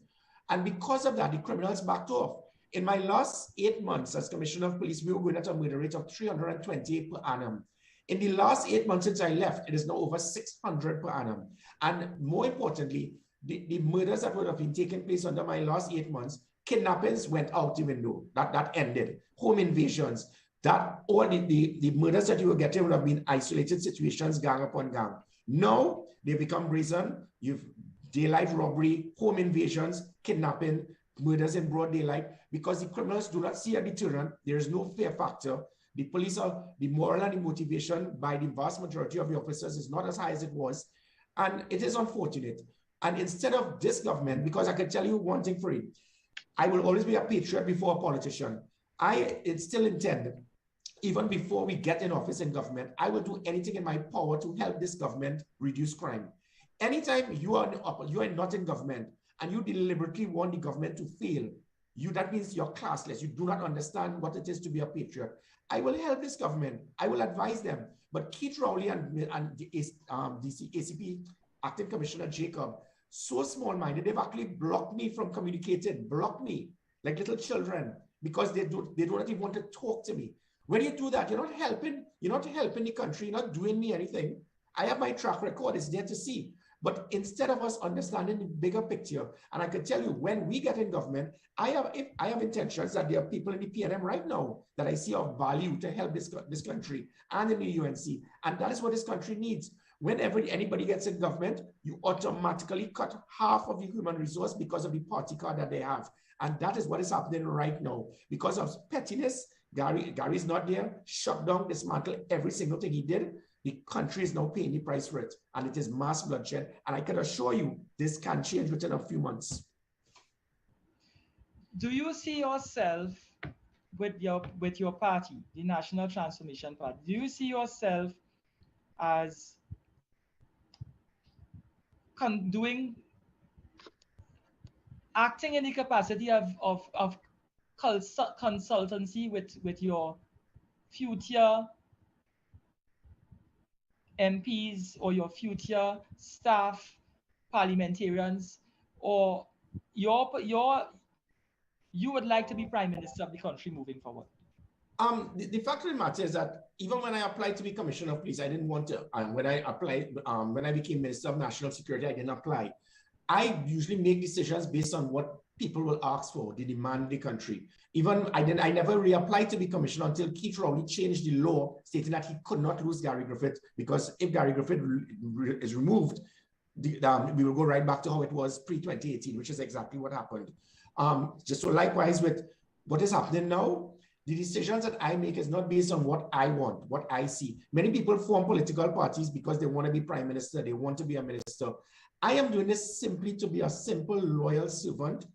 Speaker 4: And because of that, the criminals backed off. In my last 8 months as Commissioner of Police, we were going at a murder rate of 320 per annum. In the last 8 months since I left, it is now over 600 per annum. And more importantly, the murders that would have been taking place under my last 8 months, kidnappings went out the window. That ended. Home invasions, that all the murders that you were getting would have been isolated situations, gang upon gang. Now they become brazen. You've daylight robbery, home invasions, kidnapping, murders in broad daylight, because the criminals do not see a deterrent. There is no fear factor. The police are, the moral and the motivation by the vast majority of the officers is not as high as it was. And it is unfortunate. And instead of this government, because I can tell you one thing for it, I will always be a patriot before a politician. I still intend, even before we get in office in government, I will do anything in my power to help this government reduce crime. Anytime you are not in government and you deliberately want the government to fail, that means you're classless. You do not understand what it is to be a patriot. I will help this government. I will advise them. But Keith Rowley and the ACP Acting Commissioner Jacob, so small-minded, they've actually blocked me from communicating, blocked me like little children, because they don't even want to talk to me. When you do that, you're not helping the country, you're not doing me anything. I have my track record, it's there to see. But instead of us understanding the bigger picture, and I can tell you, when we get in government, I have intentions that there are people in the PNM right now that I see of value to help this country and in the UNC. And that is what this country needs. Whenever anybody gets in government, you automatically cut half of the human resource because of the party card that they have. And that is what is happening right now. Because of pettiness, Gary's not there, shut down, dismantled every single thing he did. The country is now paying the price for it, and it is mass bloodshed. And I can assure you, this can change within a few months.
Speaker 1: Do you see yourself with your party, the National Transformation Party? Do you see yourself as doing acting in the capacity of consultancy with your future MPs or your future staff parliamentarians, or you would like to be prime minister of the country moving forward?
Speaker 4: The fact of the matter is that even when I applied to be commissioner of police, I didn't want to. And when I applied, when I became minister of national security, I didn't apply. I usually make decisions based on what people will ask for, the demand of the country. Even I never reapplied to be commissioner until Keith Rowley changed the law stating that he could not lose Gary Griffith, because if Gary Griffith is removed, we will go right back to how it was pre-2018, which is exactly what happened. Just so likewise with what is happening now, the decisions that I make is not based on what I want, what I see. Many people form political parties because they want to be prime minister, they want to be a minister. I am doing this simply to be a simple, loyal servant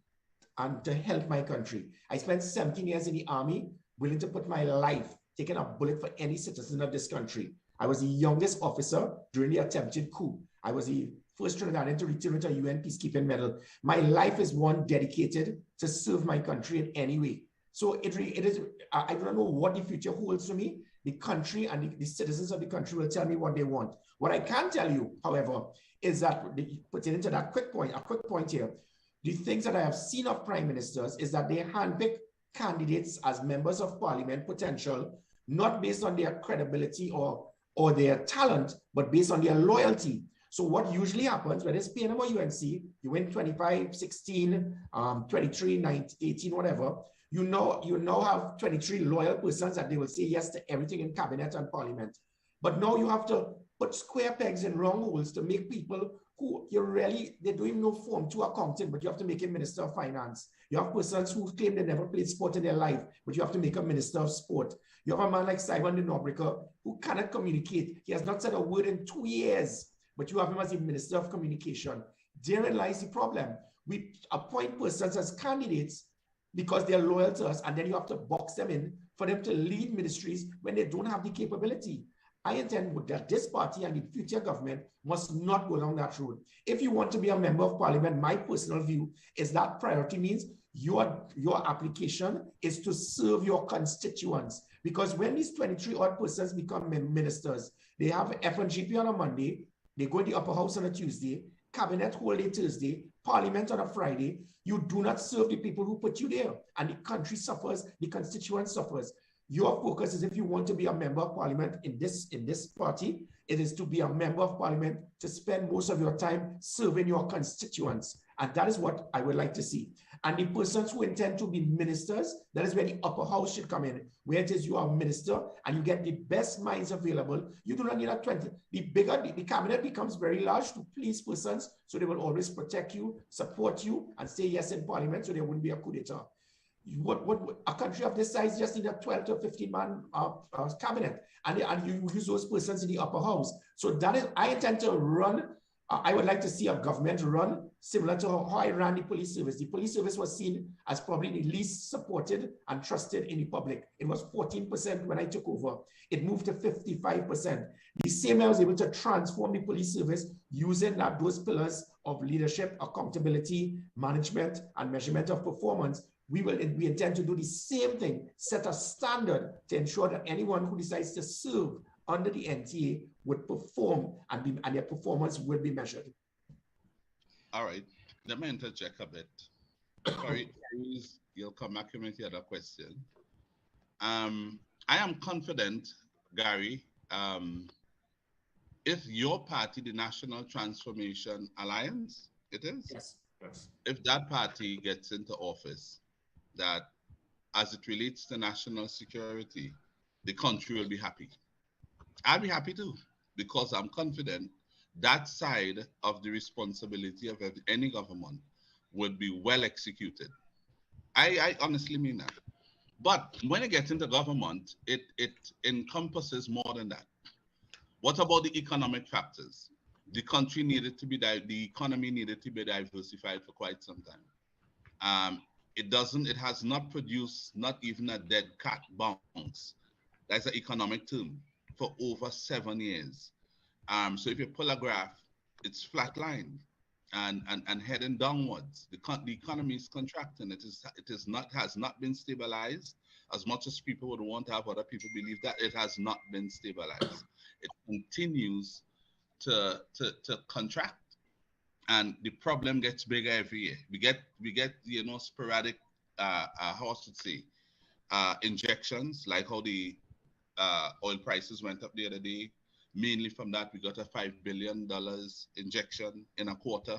Speaker 4: and to help my country. I spent 17 years in the army, willing to put my life, taking a bullet for any citizen of this country. I was the youngest officer during the attempted coup. I was the first Trinidadian to return with a UN peacekeeping medal. My life is one dedicated to serve my country in any way. So it is, I don't know what the future holds for me. The country and the citizens of the country will tell me what they want. What I can tell you, however, is that, putting into that a quick point here, the things that I have seen of prime ministers is that they handpick candidates as members of parliament potential, not based on their credibility or their talent, but based on their loyalty. So what usually happens, whether it's PNM or UNC, you win 25, 16, 23, 19, 18, whatever, you now have 23 loyal persons that they will say yes to everything in cabinet and parliament. But now you have to put square pegs in round holes to make people who they don't even know Form 2 accounting, but you have to make a minister of finance. You have persons who claim they never played sport in their life, but you have to make a minister of sport. You have a man like Simon de Nobrega who cannot communicate. He has not said a word in 2 years, but you have him as a minister of communication. Therein lies the problem. We appoint persons as candidates because they're loyal to us, and then you have to box them in for them to lead ministries when they don't have the capability. I intend that this party and the future government must not go down that road. If you want to be a member of parliament, my personal view is that priority means your application is to serve your constituents. Because when these 23 odd persons become ministers, they have FNGP on a Monday, they go in the upper house on a Tuesday, cabinet whole day Thursday, parliament on a Friday. You do not serve the people who put you there, and the country suffers, the constituent suffers. Your focus is, if you want to be a member of parliament in this party, it is to be a member of parliament to spend most of your time serving your constituents. And that is what I would like to see. And the persons who intend to be ministers, that is where the upper house should come in, where it is you are a minister and you get the best minds available. You do not need a 20. The cabinet becomes very large to please persons, so they will always protect you, support you, and say yes in parliament, so there wouldn't be a coup d'etat. What a country of this size just need a 12 to 15 man cabinet, and you use those persons in the upper house. So that is, I intend to run. I would like to see a government run similar to how I ran the police service. The police service was seen as probably the least supported and trusted in the public. It was 14% when I took over. It moved to 55%. The same way I was able to transform the police service using those pillars of leadership, accountability, management, and measurement of performance. We intend to do the same thing, set a standard to ensure that anyone who decides to serve under the NTA would perform, and their performance would be measured.
Speaker 2: All right, let me interject a bit. Sorry, you'll come back with the other question. I am confident, Gary, if your party, the National Transformation Alliance, it is?
Speaker 4: Yes.
Speaker 2: If that party gets into office, that as it relates to national security, the country will be happy. I'll be happy too, because I'm confident that side of the responsibility of any government would be well executed. I honestly mean that. But when it gets into government, it encompasses more than that. What about the economic factors? The country needed to be, the economy needed to be diversified for quite some time. It has not produced not even a dead cat bounce. That's an economic term for over 7 years. So if you pull a graph, it's flatlined. and heading downwards. The economy is contracting. Has not been stabilized. As much as people would want to have other people believe that, it has not been stabilized. It continues to contract, and the problem gets bigger every year. We get sporadic how I should say injections, like how the oil prices went up the other day. Mainly from that, we got a $5 billion injection in a quarter.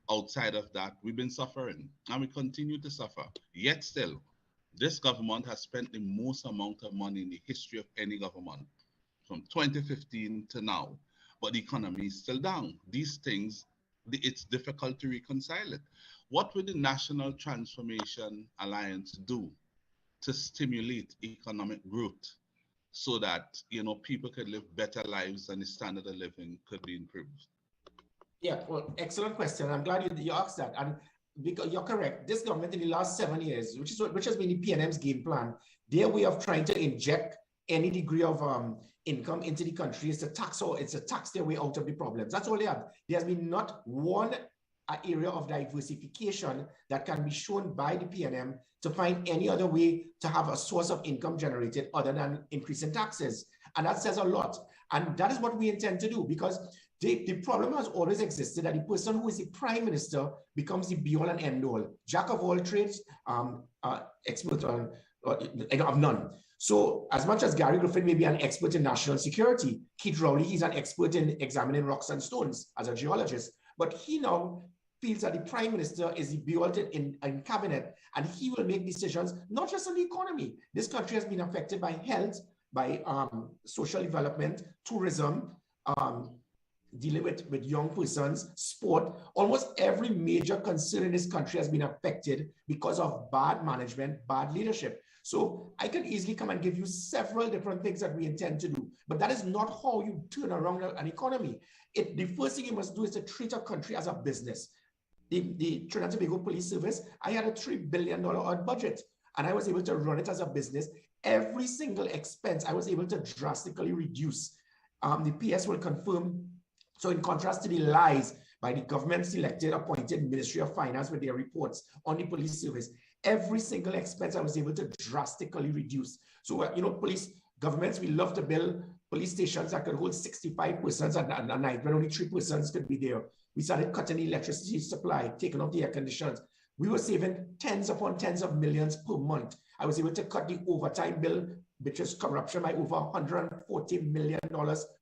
Speaker 2: Outside of that, we've been suffering and we continue to suffer. Yet still, this government has spent the most amount of money in the history of any government from 2015 to now. But the economy is still down. These things, it's difficult to reconcile it. What would the National Transformation Alliance do to stimulate economic growth so that people could live better lives and the standard of living could be improved?
Speaker 4: Yeah, well, excellent question. I'm glad you asked that. And because you're correct, this government in the last 7 years, which has been the PNM's game plan, their way of trying to inject any degree of income into the country is to tax, or it's a tax their way out of the problems. That's all they have. There has been not one area of diversification that can be shown by the PNM to find any other way to have a source of income generated other than increasing taxes. And that says a lot. And that is what we intend to do, because the problem has always existed that the person who is the prime minister becomes the be all and end all, jack of all trades, expert of none. So as much as Gary Griffith may be an expert in national security, Keith Rowley, he's an expert in examining rocks and stones as a geologist, but he now feels that the prime minister is the be all in cabinet, and he will make decisions, not just on the economy. This country has been affected by health, by social development, tourism, dealing with young persons, sport. Almost every major concern in this country has been affected because of bad management, bad leadership. So I can easily come and give you several different things that we intend to do, but that is not how you turn around an economy. The first thing you must do is to treat a country as a business. The Trinidad and Tobago Police Service, I had a $3 billion budget, and I was able to run it as a business. Every single expense I was able to drastically reduce. The PS will confirm. So in contrast to the lies by the government-selected, appointed Ministry of Finance with their reports on the police service, every single expense I was able to drastically reduce. So, police governments, we love to build police stations that could hold 65 persons at night, when only 3 persons could be there. We started cutting the electricity supply, taking off the air conditioners. We were saving tens upon tens of millions per month. I was able to cut the overtime bill, which is corruption, by over $140 million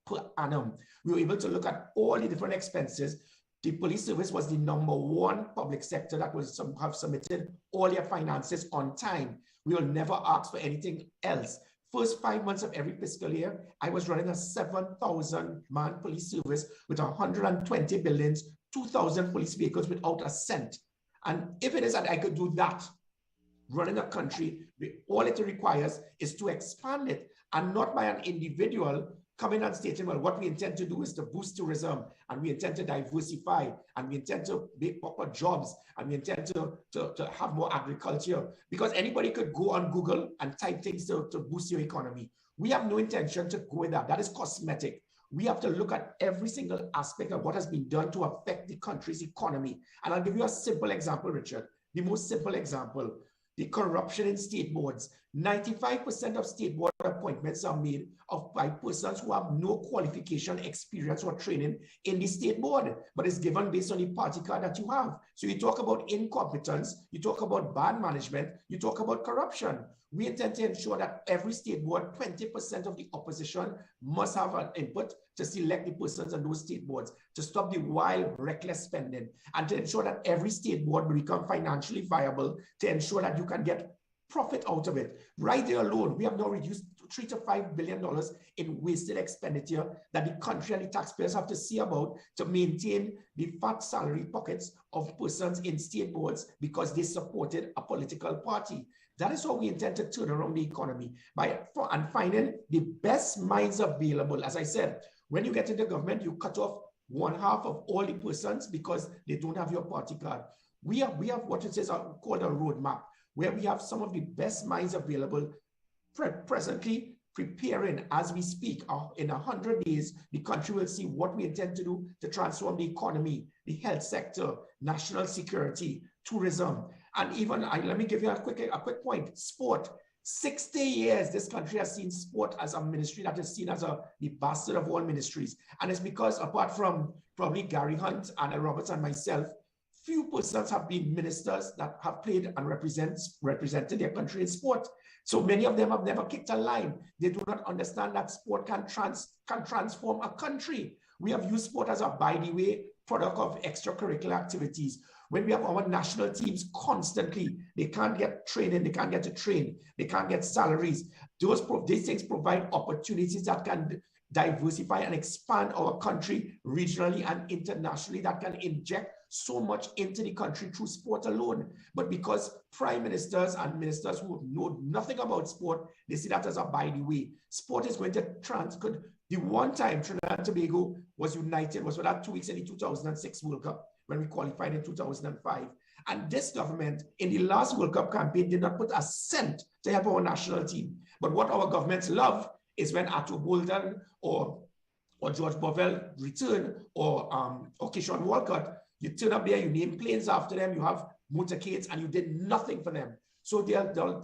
Speaker 4: per annum. We were able to look at all the different expenses. The police service was the #1 public sector that have submitted all their finances on time. We will never ask for anything else. First 5 months of every fiscal year, I was running a 7,000-man police service with 120 buildings, 2,000 police vehicles without a cent. And if it is that I could do that, running a country, all it requires is to expand it, and not by an individual coming and stating, well, what we intend to do is to boost tourism, and we intend to diversify, and we intend to make proper jobs, and we intend to have more agriculture. Because anybody could go on Google and type things to boost your economy. We have no intention to go with that. That is cosmetic. We have to look at every single aspect of what has been done to affect the country's economy. And I'll give you a simple example, Richard. The most simple example. The corruption in state boards. 95% of state board appointments are made by persons who have no qualification, experience, or training in the state board, but it's given based on the party card that you have. So you talk about incompetence, you talk about bad management, you talk about corruption. We intend to ensure that every state board, 20% of the opposition must have an input to select the persons on those state boards, to stop the wild, reckless spending, and to ensure that every state board will become financially viable, to ensure that you can get profit out of it. Right there alone, we have now reduced $3 to $5 billion in wasted expenditure that the country and the taxpayers have to see about to maintain the fat salary pockets of persons in state boards because they supported a political party. That is how we intend to turn around the economy, and finding the best minds available. As I said, when you get into government, you cut off 1/2 of all the persons because they don't have your party card. We have what it says called a roadmap, where we have some of the best minds available presently preparing as we speak. In 100 days, the country will see what we intend to do to transform the economy, the health sector, national security, tourism, and even, let me give you a quick point, sport. 60 years, this country has seen sport as a ministry that is seen as the bastard of all ministries. And it's because, apart from probably Gary Hunt and Roberts and myself, few persons have been ministers that have played and represented their country in sport. So many of them have never kicked a line. They do not understand that sport can transform a country. We have used sport as a, by the way, product of extracurricular activities. When we have our national teams constantly, they can't get training, they can't get to train, they can't get salaries. These things provide opportunities that can diversify and expand our country regionally and internationally, that can inject so much into the country through sport alone. But because prime ministers and ministers who know nothing about sport, they see that as a by the way. Sport is going to the one time Trinidad and Tobago was united was for that 2 weeks in the 2006 World Cup, when we qualified in 2005. And this government, in the last World Cup campaign, did not put a cent to help our national team. But what our governments love is when Atto Bolden or George Bovell return, or Kishon Walcott, you turn up there, you name planes after them, you have motorcades, and you did nothing for them. So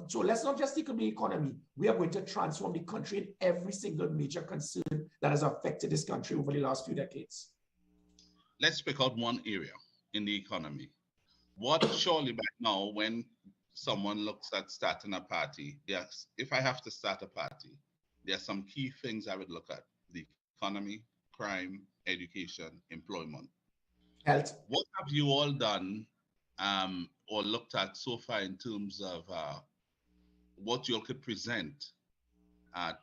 Speaker 4: so let's not just think of the economy. We are going to transform the country in every single major concern that has affected this country over the last few decades.
Speaker 2: Let's pick out one area in the economy. What surely by now, when someone looks at starting a party, yes, if I have to start a party, there are some key things I would look at: the economy, crime, education, employment.
Speaker 4: Health.
Speaker 2: What have you all done or looked at so far in terms of what you all could present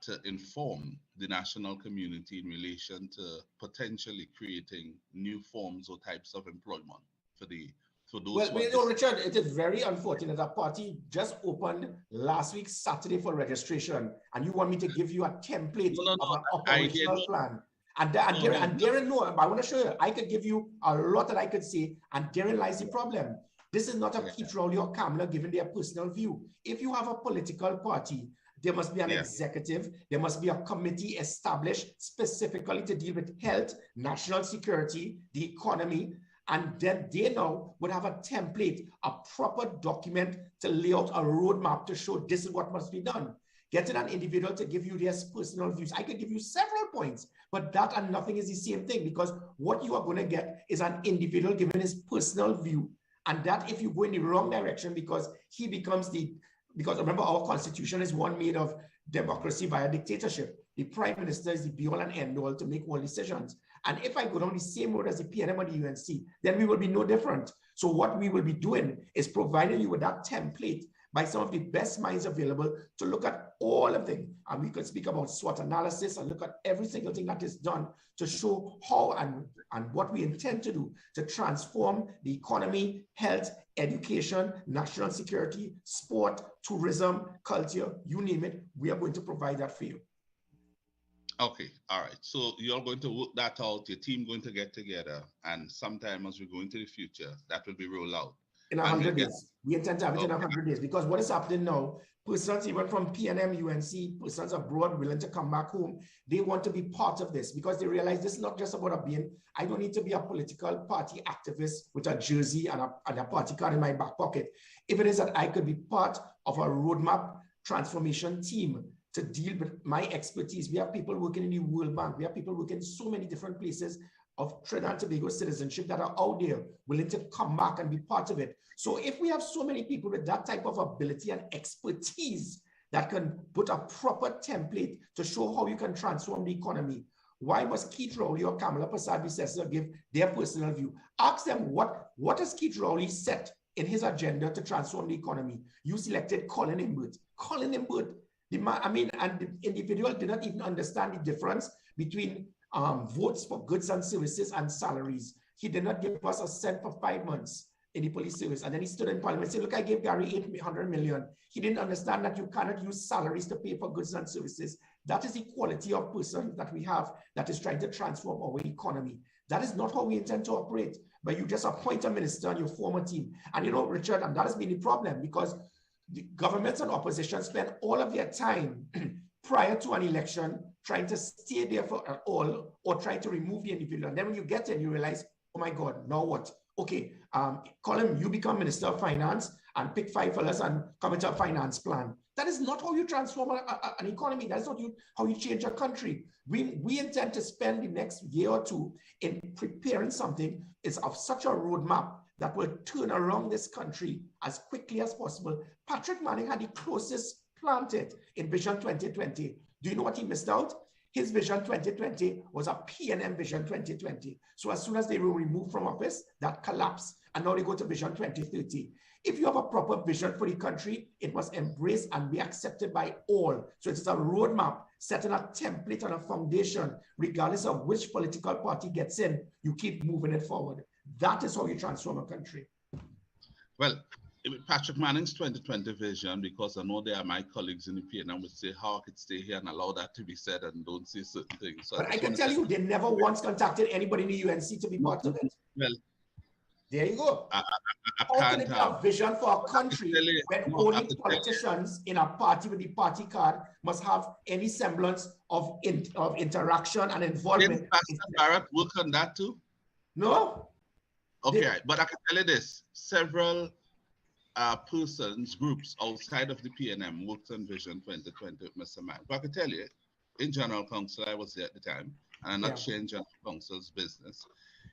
Speaker 2: to inform the national community in relation to potentially creating new forms or types of employment for those?
Speaker 4: Well, Richard, it is very unfortunate that party just opened last week, Saturday, for registration, and you want me to give you a template of an operational plan. And therein, no, I want to show you, I could give you a lot that I could say, and therein lies the problem. This is not a Keith Rowley or Kamala giving their personal view. If you have a political party, there must be an executive, there must be a committee established specifically to deal with health, national security, the economy, and then they now would have a template, a proper document to lay out a roadmap to show this is what must be done. Getting an individual to give you their personal views, I could give you several points, but that and nothing is the same thing, because what you are going to get is an individual giving his personal view, and that if you go in the wrong direction, because he becomes because remember, our constitution is one made of democracy via dictatorship. The prime minister is the be-all and end-all to make all decisions. And if I go down the same road as the PNM or the UNC, then we will be no different. So what we will be doing is providing you with that template by some of the best minds available to look at all of them. And we could speak about SWOT analysis and look at every single thing that is done to show how and what we intend to do to transform the economy, health, education, national security, sport, tourism, culture, you name it. We are going to provide that for you.
Speaker 2: Okay, all right. So you're going to work that out, your team going to get together, and sometime as we go into the future, that will be rolled out.
Speaker 4: In 100 days. We intend to have it in 100 days, because what is happening now, persons even from PNM, UNC, persons abroad willing to come back home, they want to be part of this, because they realize this is not just about I don't need to be a political party activist with a jersey and a party card in my back pocket. If it is that I could be part of a roadmap transformation team to deal with my expertise. We have people working in the World Bank. We have people working in so many different places of Trinidad and Tobago citizenship that are out there willing to come back and be part of it. So if we have so many people with that type of ability and expertise that can put a proper template to show how you can transform the economy, why must Keith Rowley or Kamala Persad-Bissessar give their personal view? Ask them what has Keith Rowley set in his agenda to transform the economy? You selected Colin Imbert. Colin Imbert, and the individual did not even understand the difference between votes for goods and services and salaries. He did not give us a cent for 5 months in the police service. And then he stood in parliament and said, look, I gave Gary 800 million. He didn't understand that you cannot use salaries to pay for goods and services. That is the quality of person that we have that is trying to transform our economy. That is not how we intend to operate. But you just appoint a minister on your former team. And you know, Richard, and that has been the problem, because the governments and opposition spend all of their time prior to an election, trying to stay there for all, or try to remove the individual. And then when you get in, you realize, oh my God, now what? Okay, Colin, you become Minister of Finance and pick 5 fellas and come into a finance plan. That is not how you transform an economy. That's not how you change a country. We intend to spend the next year or 2 in preparing something is of such a roadmap that will turn around this country as quickly as possible. Patrick Manning had the closest planted in Vision 2020. Do you know what he missed out? His Vision 2020 was a PNM Vision 2020. So as soon as they were removed from office, that collapsed. And now they go to Vision 2030. If you have a proper vision for the country, it must embrace and be accepted by all. So it is a roadmap, setting a template and a foundation, regardless of which political party gets in, you keep moving it forward. That is how you transform a country.
Speaker 2: Well, Patrick Manning's 2020 vision, because I know there are my colleagues in the PNM would say how I could stay here and allow that to be said and don't say certain things. So
Speaker 4: but I can tell you, they never once contacted anybody in the UNC to be part of it.
Speaker 2: Well,
Speaker 4: there you go.
Speaker 2: I
Speaker 4: How can it be a vision for a country when only politicians in a party with the party card must have any semblance of interaction and involvement?
Speaker 2: Did Pastor Barrett work on that too?
Speaker 4: No.
Speaker 2: Okay, but I can tell you this, several persons, groups outside of the PNM worked on Vision 2020 with Mr. Mann. But I can tell you, in General Council, I was there at the time, and I'm not sharing General Council's business.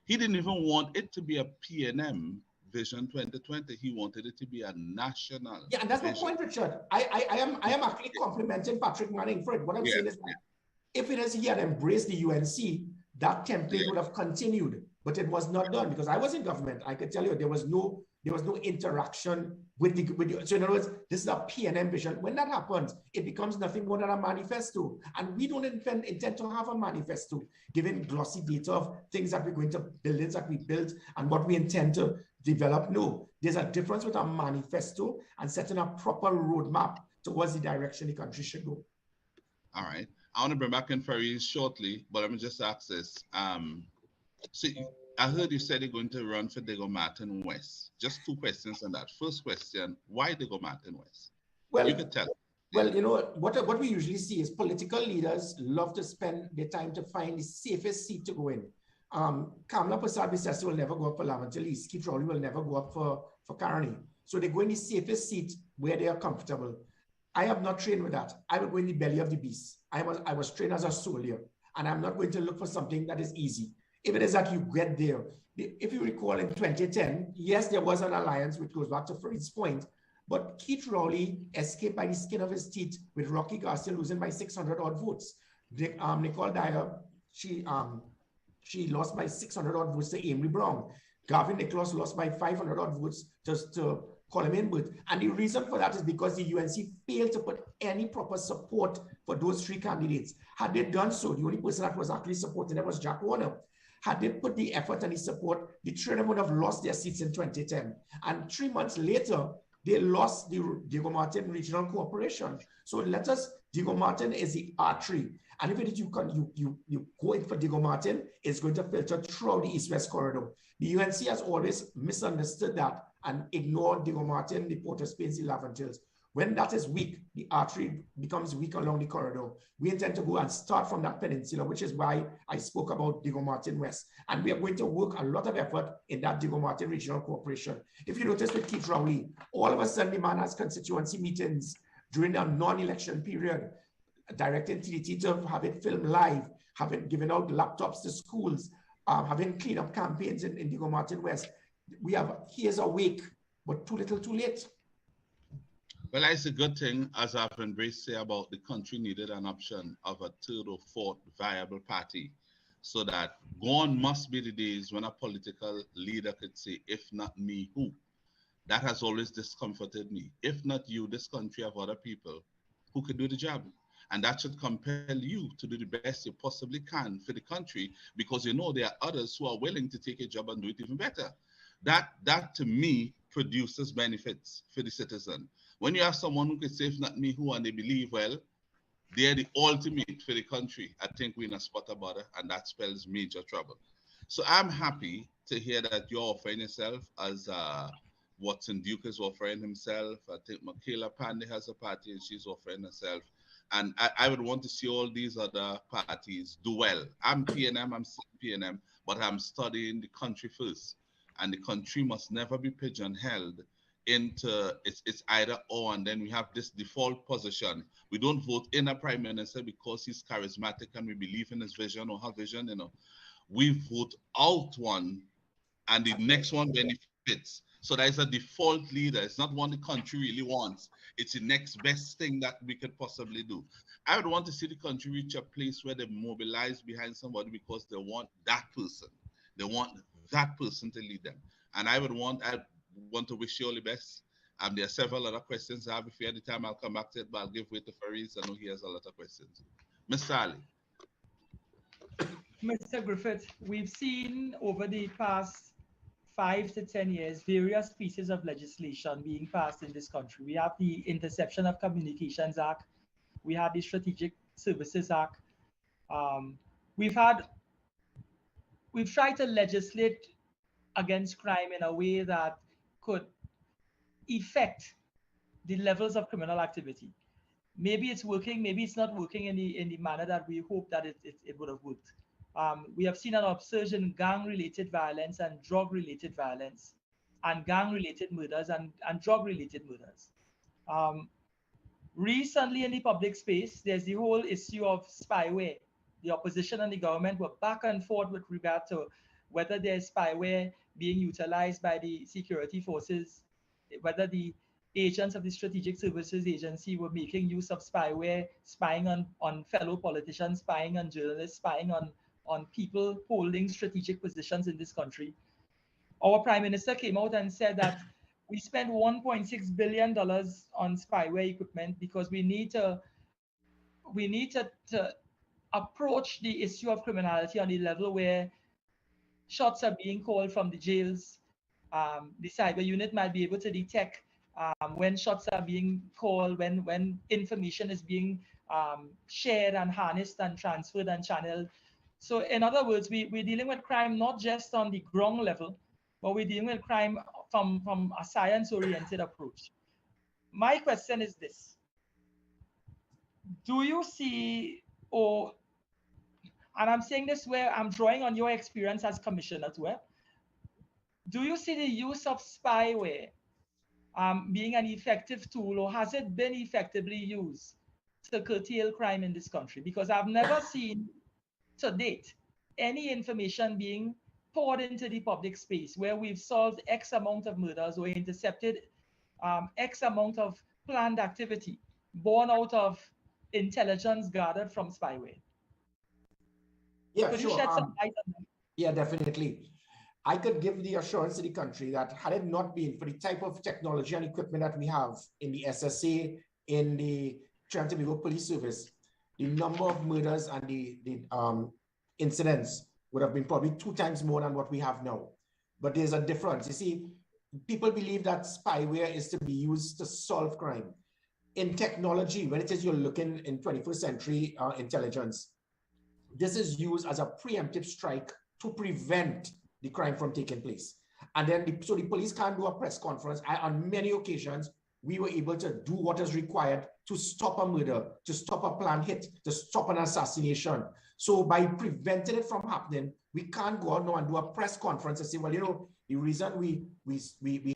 Speaker 2: He didn't even want it to be a PNM Vision 2020. He wanted it to be a national.
Speaker 4: Yeah, and that's my point, Richard. I am actually complimenting Patrick Manning for it. What I'm saying is that if it is he had embraced the UNC, that template would have continued, but it was not done because I was in government. I could tell you there was no interaction with the so in other words, this is a PNM vision. When that happens, it becomes nothing more than a manifesto. And we don't intend to have a manifesto, given glossy data of things that we're going to, buildings that we built and what we intend to develop. No, there's a difference with a manifesto and setting a proper roadmap towards the direction the country should go.
Speaker 2: All right. I want to bring back in Faris shortly, but let me just ask this. So I heard you said you're going to run for Diego Martin West. Just 2 questions on that. First question, why Diego Martin West?
Speaker 4: Well,
Speaker 2: you could tell.
Speaker 4: Well, you know, what we usually see is political leaders love to spend their time to find the safest seat to go in. Kamla Prasad will never go up for Laventille East. Keith Rowley will never go up for Caroni. So they go in the safest seat where they are comfortable. I have not trained with that. I will go in the belly of the beast. I was trained as a soldier, and I'm not going to look for something that is easy. If it is that you get there, if you recall in 2010, yes, there was an alliance which goes back to Farid's point, but Keith Rowley escaped by the skin of his teeth with Rocky Garcia losing by 600 odd votes. Nicole Dyer, she lost by 600 odd votes to Amory Brown. Gavin Nicholas lost by 500 odd votes just to call him in with. And the reason for that is because the UNC failed to put any proper support for those 3 candidates. Had they done so, the only person that was actually supporting them was Jack Warner. Had they put the effort and the support, the 3 of them would have lost their seats in 2010. And 3 months later, they lost the Diego Martin Regional Corporation. So Diego Martin is the artery. And if it is you go in for Diego Martin, it's going to filter throughout the East-West corridor. The UNC has always misunderstood that and ignored Diego Martin, the Port of Spain, the Laventilles. When that is weak, the artery becomes weak along the corridor. We intend to go and start from that peninsula, which is why I spoke about Diego Martin West. And we are going to work a lot of effort in that Diego Martin Regional Corporation. If you notice with Keith Rowley, all of a sudden the man has constituency meetings during a non-election period, directing TDT to have it filmed live, having given out laptops to schools, having cleanup campaigns in Diego Martin West. He is awake, but too little, too late.
Speaker 2: Well, it's a good thing, as I've embraced say about the country needed an option of a 3rd or 4th viable party, so that gone must be the days when a political leader could say, if not me, who? That has always discomforted me. If not you, this country have other people who could do the job. And that should compel you to do the best you possibly can for the country, because you know there are others who are willing to take a job and do it even better. That to me produces benefits for the citizen. When you have someone who could say, if not me, who, and they believe, well, they're the ultimate for the country, I think we're in a spot about it, and that spells major trouble. So I'm happy to hear that you're offering yourself as Watson Duke is offering himself. I think Michaela Pandey has a party and she's offering herself. And I would want to see all these other parties do well. I'm PNM, I'm PNM, but I'm studying the country first. And the country must never be pigeonholed into it's either or, and then we have this default position. We don't vote in a prime minister because he's charismatic and we believe in his vision or her vision, you know. We vote out one and the next one benefits. So there's a default leader. It's not one the country really wants. It's the next best thing that we could possibly do. I would want to see the country reach a place where they mobilize behind somebody because they want that person. They want that person to lead them. And I want to wish you all the best. There are several other questions I have. If you had the time, I'll come back to it, but I'll give way to Faris. I know he has a lot of questions. Mr. Ali.
Speaker 1: Mr. Griffith, we've seen over the past 5 to 10 years various pieces of legislation being passed in this country. We have the Interception of Communications Act. We had the Strategic Services Act. We've tried to legislate against crime in a way that could affect the levels of criminal activity. Maybe it's working, maybe it's not working in the manner that we hope that it would have worked. We have seen an upsurge in gang-related violence and drug-related violence, and gang-related murders and drug-related murders. Recently in the public space, there's the whole issue of spyware. The opposition and the government were back and forth with regard to whether there's spyware being utilized by the security forces, whether the agents of the Strategic Services Agency were making use of spyware, spying on fellow politicians, spying on journalists, spying on people holding strategic positions in this country. Our Prime Minister came out and said that we spent $1.6 billion on spyware equipment because we need to approach the issue of criminality on the level where shots are being called from the jails. The cyber unit might be able to detect when shots are being called, when information is being shared and harnessed and transferred and channeled. So in other words, we're dealing with crime not just on the ground level, but we're dealing with crime from a science-oriented approach. My question is this. Do you see, and I'm saying this where I'm drawing on your experience as commissioner as well, do you see the use of spyware being an effective tool, or has it been effectively used to curtail crime in this country? Because I've never seen to date any information being poured into the public space where we've solved X amount of murders or intercepted X amount of planned activity born out of intelligence gathered from spyware.
Speaker 4: Yeah,
Speaker 1: Could
Speaker 4: sure.
Speaker 1: you shed some light on that?
Speaker 4: Yeah, definitely. I could give the assurance to the country that had it not been for the type of technology and equipment that we have in the SSA, in the Trinidad and Tobago Police Service, the number of murders and the incidents would have been probably 2 times more than what we have now. But there's a difference. You see, people believe that spyware is to be used to solve crime. In technology, when it is you're looking in 21st century intelligence, this is used as a preemptive strike to prevent the crime from taking place. And then, so the police can't do a press conference. On many occasions, we were able to do what is required to stop a murder, to stop a planned hit, to stop an assassination. So by preventing it from happening, we can't go out now and do a press conference and say, well, you know, the reason we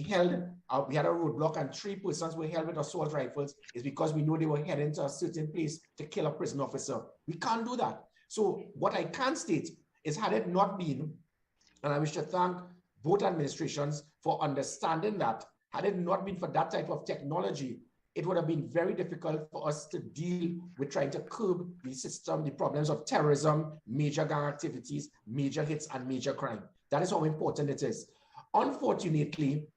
Speaker 4: had a roadblock and 3 persons were held with assault rifles is because we know they were heading to a certain place to kill a prison officer. We can't do that. So what I can state is, had it not been, and I wish to thank both administrations for understanding that, had it not been for that type of technology, it would have been very difficult for us to deal with trying to curb the system, the problems of terrorism, major gang activities, major hits, and major crime. That is how important it is. Unfortunately,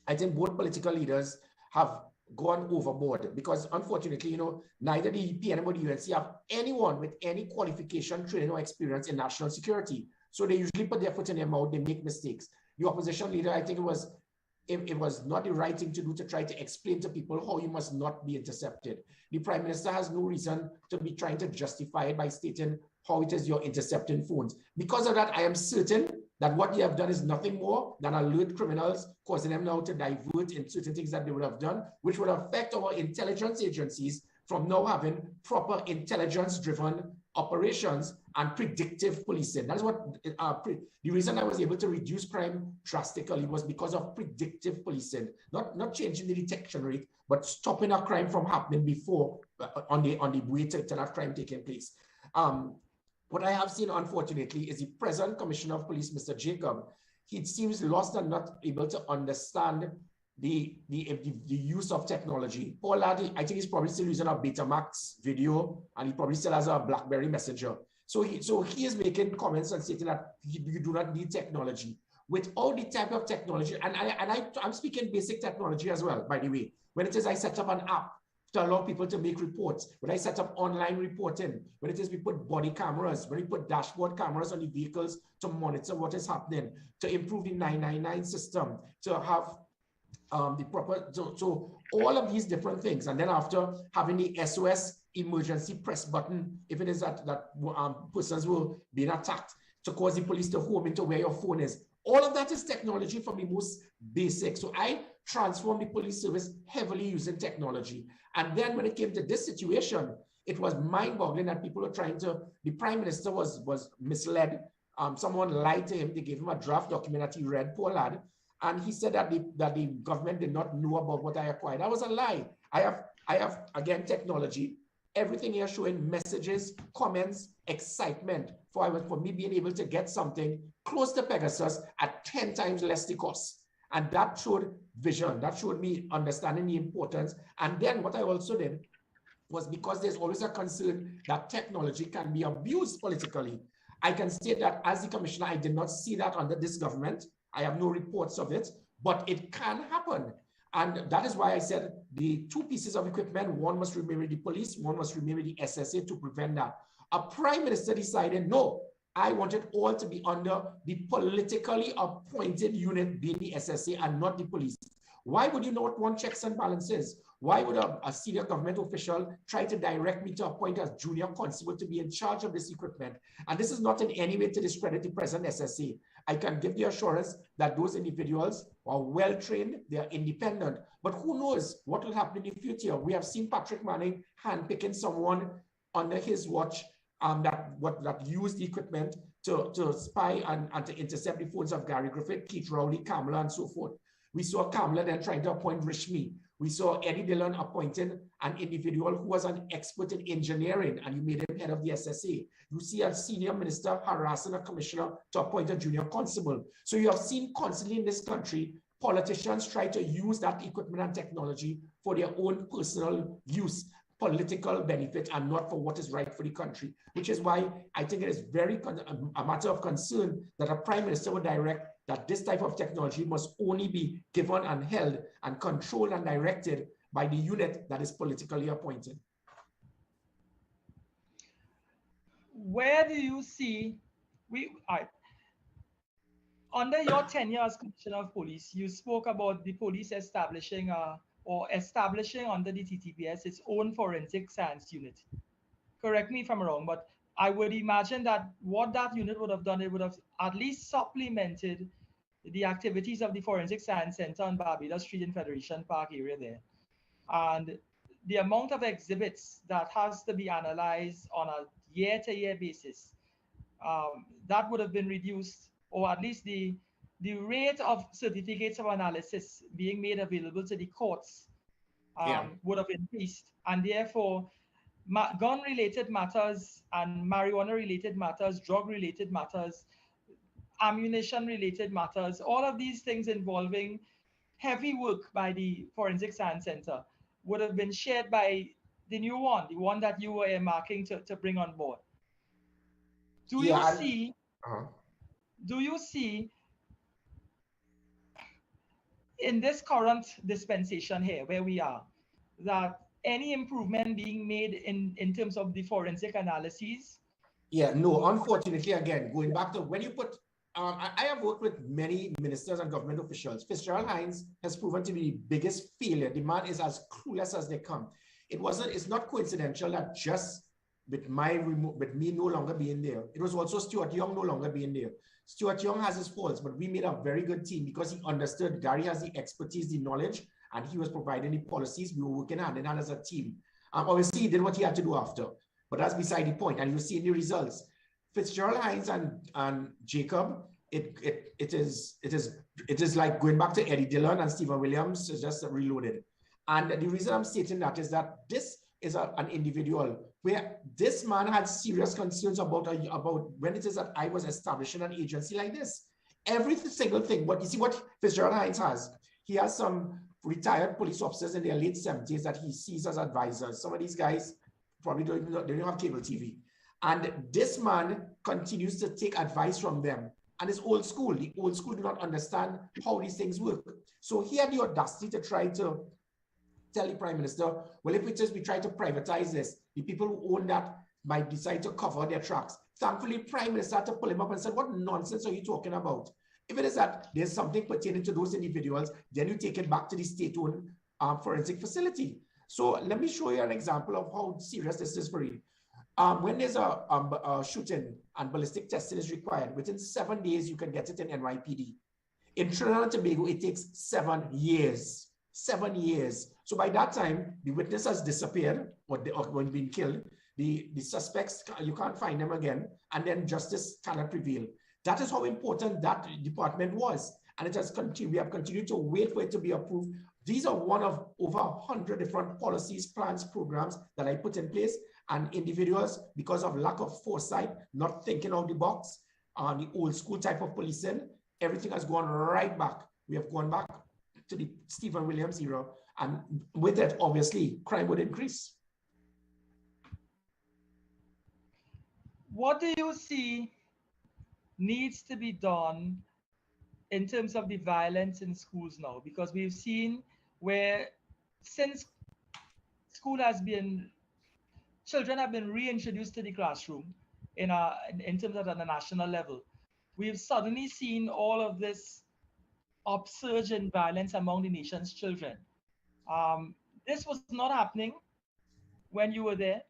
Speaker 4: I think both political leaders have gone overboard because, unfortunately, you know, neither the PNM or the UNC have anyone with any qualification, training, or experience in national security. So they usually put their foot in their mouth, they make mistakes. The opposition leader, I think it was not the right thing to do to try to explain to people how you must not be intercepted. The Prime Minister has no reason to be trying to justify it by stating how it is you're intercepting phones. Because of that, I am certain that what you have done is nothing more than alert criminals, causing them now to divert in certain things that they would have done, which would affect our intelligence agencies from now having proper intelligence-driven operations and predictive policing. That's what the reason I was able to reduce crime drastically was because of predictive policing, not changing the detection rate, but stopping a crime from happening before on the way to that crime taking place. What I have seen, unfortunately, is the present Commissioner of Police, Mr. Jacob. He seems lost and not able to understand the use of technology. Paul Ladd, I think he's probably still using a Betamax video, and he probably still has a BlackBerry Messenger. So he is making comments and stating that you do not need technology. With all the type of technology, and I'm speaking basic technology as well, by the way. When it is I set up an app to allow people to make reports, when I set up online reporting, when it is we put body cameras, when we put dashboard cameras on the vehicles to monitor what is happening, to improve the 999 system, to have the proper, so all of these different things. And then after having the SOS emergency press button, if it is that persons will be attacked, to cause the police to home into where your phone is. All of that is technology from the most basic. So I transformed the police service heavily using technology. And then when it came to this situation, it was mind-boggling that people were trying to, the Prime Minister was misled. Someone lied to him. They gave him a draft document that he read, poor lad. And he said that the government did not know about what I acquired. That was a lie. I have again, technology. Everything here showing messages, comments, excitement for me being able to get something close to Pegasus at 10 times less the cost. And that showed vision. That showed me understanding the importance. And then what I also did was, because there's always a concern that technology can be abused politically, I can state that as the commissioner, I did not see that under this government. I have no reports of it, but it can happen. And that is why I said the two pieces of equipment, one must remain with the police, one must remain with the SSA to prevent that. A prime minister decided, no, I want it all to be under the politically appointed unit being the SSA and not the police. Why would you not want checks and balances? Why would a senior government official try to direct me to appoint a junior constable to be in charge of this equipment? And this is not in any way to discredit the present SSA. I can give the assurance that those individuals are well-trained, they are independent, but who knows what will happen in the future? We have seen Patrick Manning handpicking someone under his watch that used the equipment to spy and to intercept the phones of Gary Griffith, Keith Rowley, Kamala, and so forth. We saw Kamala then trying to appoint Rishmi. We saw Eddie Dillon appointing an individual who was an expert in engineering, and you made him head of the SSA. You see a senior minister harassing a commissioner to appoint a junior constable. So you have seen constantly in this country, politicians try to use that equipment and technology for their own personal use, political benefit, and not for what is right for the country, which is why I think it is very a matter of concern that a prime minister would direct that this type of technology must only be given and held and controlled and directed by the unit that is politically appointed.
Speaker 1: Where do you see, under your tenure as Commissioner of Police, you spoke about the police establishing under the TTPS its own forensic science unit. Correct me if I'm wrong, but I would imagine that what that unit would have done, it would have at least supplemented the activities of the Forensic Science Center on Barbados Street in Federation Park area there. And the amount of exhibits that has to be analyzed on a year-to-year basis, that would have been reduced, or at least the rate of certificates of analysis being made available to the courts would have increased. And therefore, gun-related matters and marijuana-related matters, drug-related matters, ammunition-related matters, all of these things involving heavy work by the Forensic Science Center would have been shared by the new one, the one that you were earmarking to bring on board. Do you see in this current dispensation here, where we are, that any improvement being made in terms of the forensic analyses?
Speaker 4: Yeah, no, unfortunately, again, going back to when you put, I have worked with many ministers and government officials. Fitzgerald Hines has proven to be the biggest failure. The man is as clueless as they come. It's not coincidental that just with me no longer being there, it was also Stuart Young no longer being there. Stuart Young has his faults, but we made a very good team because he understood Gary has the expertise, the knowledge, and he was providing the policies. We were working hand in hand as a team. Obviously, he did what he had to do after, but that's beside the point. And you see the results. Fitzgerald Hines and Jacob, it is like going back to Eddie Dillon and Stephen Williams, is just reloaded. And the reason I'm stating that is that this is an individual where this man had serious concerns about when it is that I was establishing an agency like this. Every single thing. But you see what Fitzgerald Hines has? He has some retired police officers in their late 70s that he sees as advisors. Some of these guys probably don't have cable TV. And this man continues to take advice from them. And it's old school. The old school do not understand how these things work. So he had the audacity to try to tell the Prime Minister, well, if it is we try to privatize this, the people who own that might decide to cover their tracks. Thankfully, Prime Minister had to pull him up and said, what nonsense are you talking about? If it is that there's something pertaining to those individuals, then you take it back to the state-owned forensic facility. So let me show you an example of how serious this is for you. When there's a shooting and ballistic testing is required, within 7 days, you can get it in NYPD. In Trinidad and Tobago, it takes 7 years. 7 years. So by that time, the witness has disappeared or when being killed. The suspects, you can't find them again, and then justice cannot prevail. That is how important that department was. And it has continued. We have continued to wait for it to be approved. These are one of over 100 different policies, plans, programs that I put in place. And individuals, because of lack of foresight, not thinking out the box, the old school type of policing, everything has gone right back. We have gone back to the Stephen Williams era. And with that, obviously, crime would increase.
Speaker 1: What do you see needs to be done in terms of the violence in schools now? Because we've seen where since school has been, children have been reintroduced to the classroom in terms of at the national level, we've suddenly seen all of this upsurge in violence among the nation's children. This was not happening when you were there.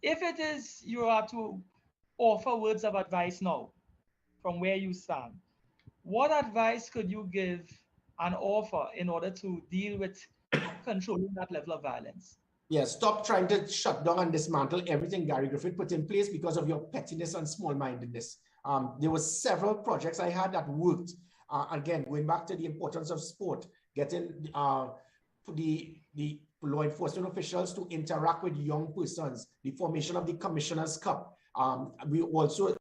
Speaker 1: If it is, you are to offer words of advice now from where you stand. What advice could you give and offer in order to deal with controlling that level of violence?
Speaker 4: Yeah, stop trying to shut down and dismantle everything Gary Griffith put in place because of your pettiness and small-mindedness. There were several projects I had that worked. Again, going back to the importance of sport, getting the law enforcement officials to interact with young persons, the formation of the Commissioner's Cup. We also,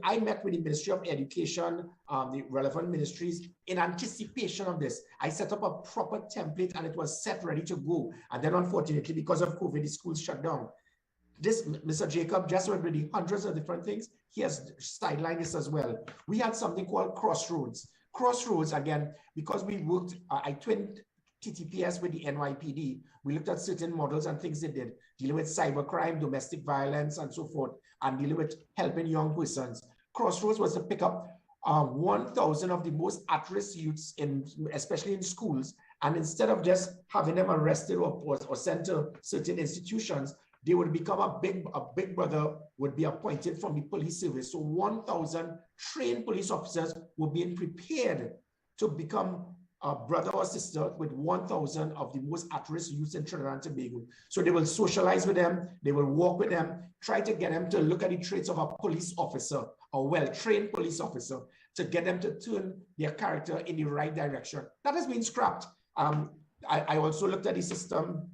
Speaker 4: I met with the Ministry of Education, the relevant ministries in anticipation of this. I set up a proper template and it was set ready to go. And then unfortunately, because of COVID, the schools shut down. This, Mr. Jacob, just went with the hundreds of different things. He has sidelined this as well. We had something called Crossroads. Crossroads, again, because we worked, I twinned TTPS with the NYPD. We looked at certain models and things they did, dealing with cybercrime, domestic violence, and so forth, and dealing with helping young persons. Crossroads was to pick up 1,000 of the most at-risk youths, especially in schools, and instead of just having them arrested or sent to certain institutions, they would become a big brother would be appointed from the police service. So 1,000 trained police officers were being prepared to become a brother or sister with 1,000 of the most at-risk youths in Trinidad and Tobago. So they will socialize with them, they will walk with them, try to get them to look at the traits of a police officer, a well-trained police officer, to get them to turn their character in the right direction. That has been scrapped. I also looked at the system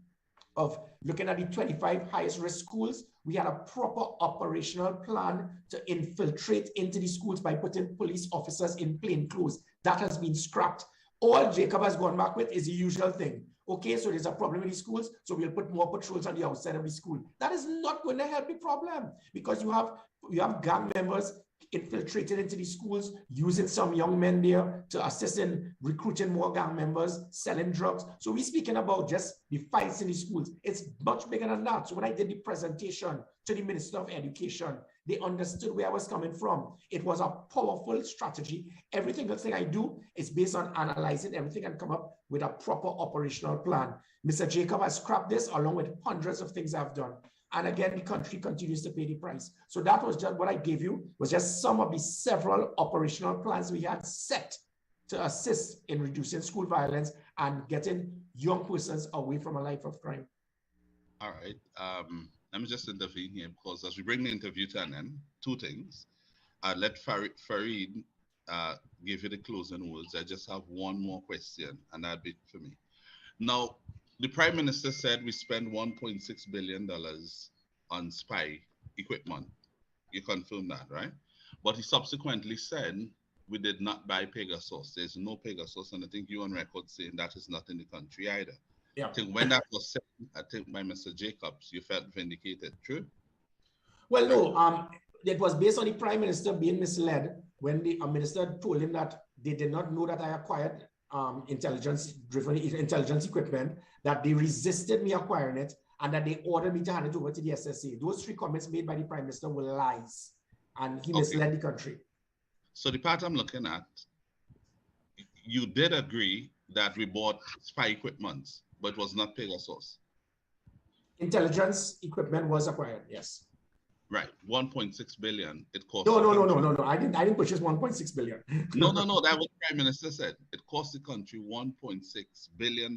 Speaker 4: of looking at the 25 highest risk schools. We had a proper operational plan to infiltrate into the schools by putting police officers in plain clothes. That has been scrapped. All Jacob has gone back with is the usual thing. Okay, so there's a problem in the schools, so we'll put more patrols on the outside of the school. That is not going to help the problem because you have gang members infiltrated into the schools, using some young men there to assist in recruiting more gang members, selling drugs. So we're speaking about just the fights in the schools. It's much bigger than that. So when I did the presentation to the Minister of Education, they understood where I was coming from. It was a powerful strategy. Everything else I do is based on analyzing everything and come up with a proper operational plan. Mr. Jacob has scrapped this along with hundreds of things I've done. And again, the country continues to pay the price. So that was just what I gave you, was just some of the several operational plans we had set to assist in reducing school violence and getting young persons away from a life of crime.
Speaker 2: All right. Let me just intervene here because as we bring the interview to an end, two things. Let Farid give you the closing words. I just have one more question, and that'd be for me. Now, the Prime Minister said we spent $1.6 billion on spy equipment. You confirm that, right? But he subsequently said we did not buy Pegasus. There's no Pegasus, and I think you on record saying that is not in the country either.
Speaker 4: Yeah.
Speaker 2: I think when that was said, I think by Mr. Jacobs, you felt vindicated. True?
Speaker 4: Well, no, it was based on the Prime Minister being misled when the minister told him that they did not know that I acquired intelligence-driven intelligence equipment, that they resisted me acquiring it, and that they ordered me to hand it over to the SSA. Those three comments made by the Prime Minister were lies, and he misled the country.
Speaker 2: So the part I'm looking at, you did agree that we bought spy equipment, but it was not Pegasus.
Speaker 4: Intelligence equipment was acquired, yes.
Speaker 2: Right, 1.6 billion. It cost.
Speaker 4: No. I didn't purchase 1.6 billion.
Speaker 2: No. That was what the Prime Minister said. It cost the country $1.6 billion.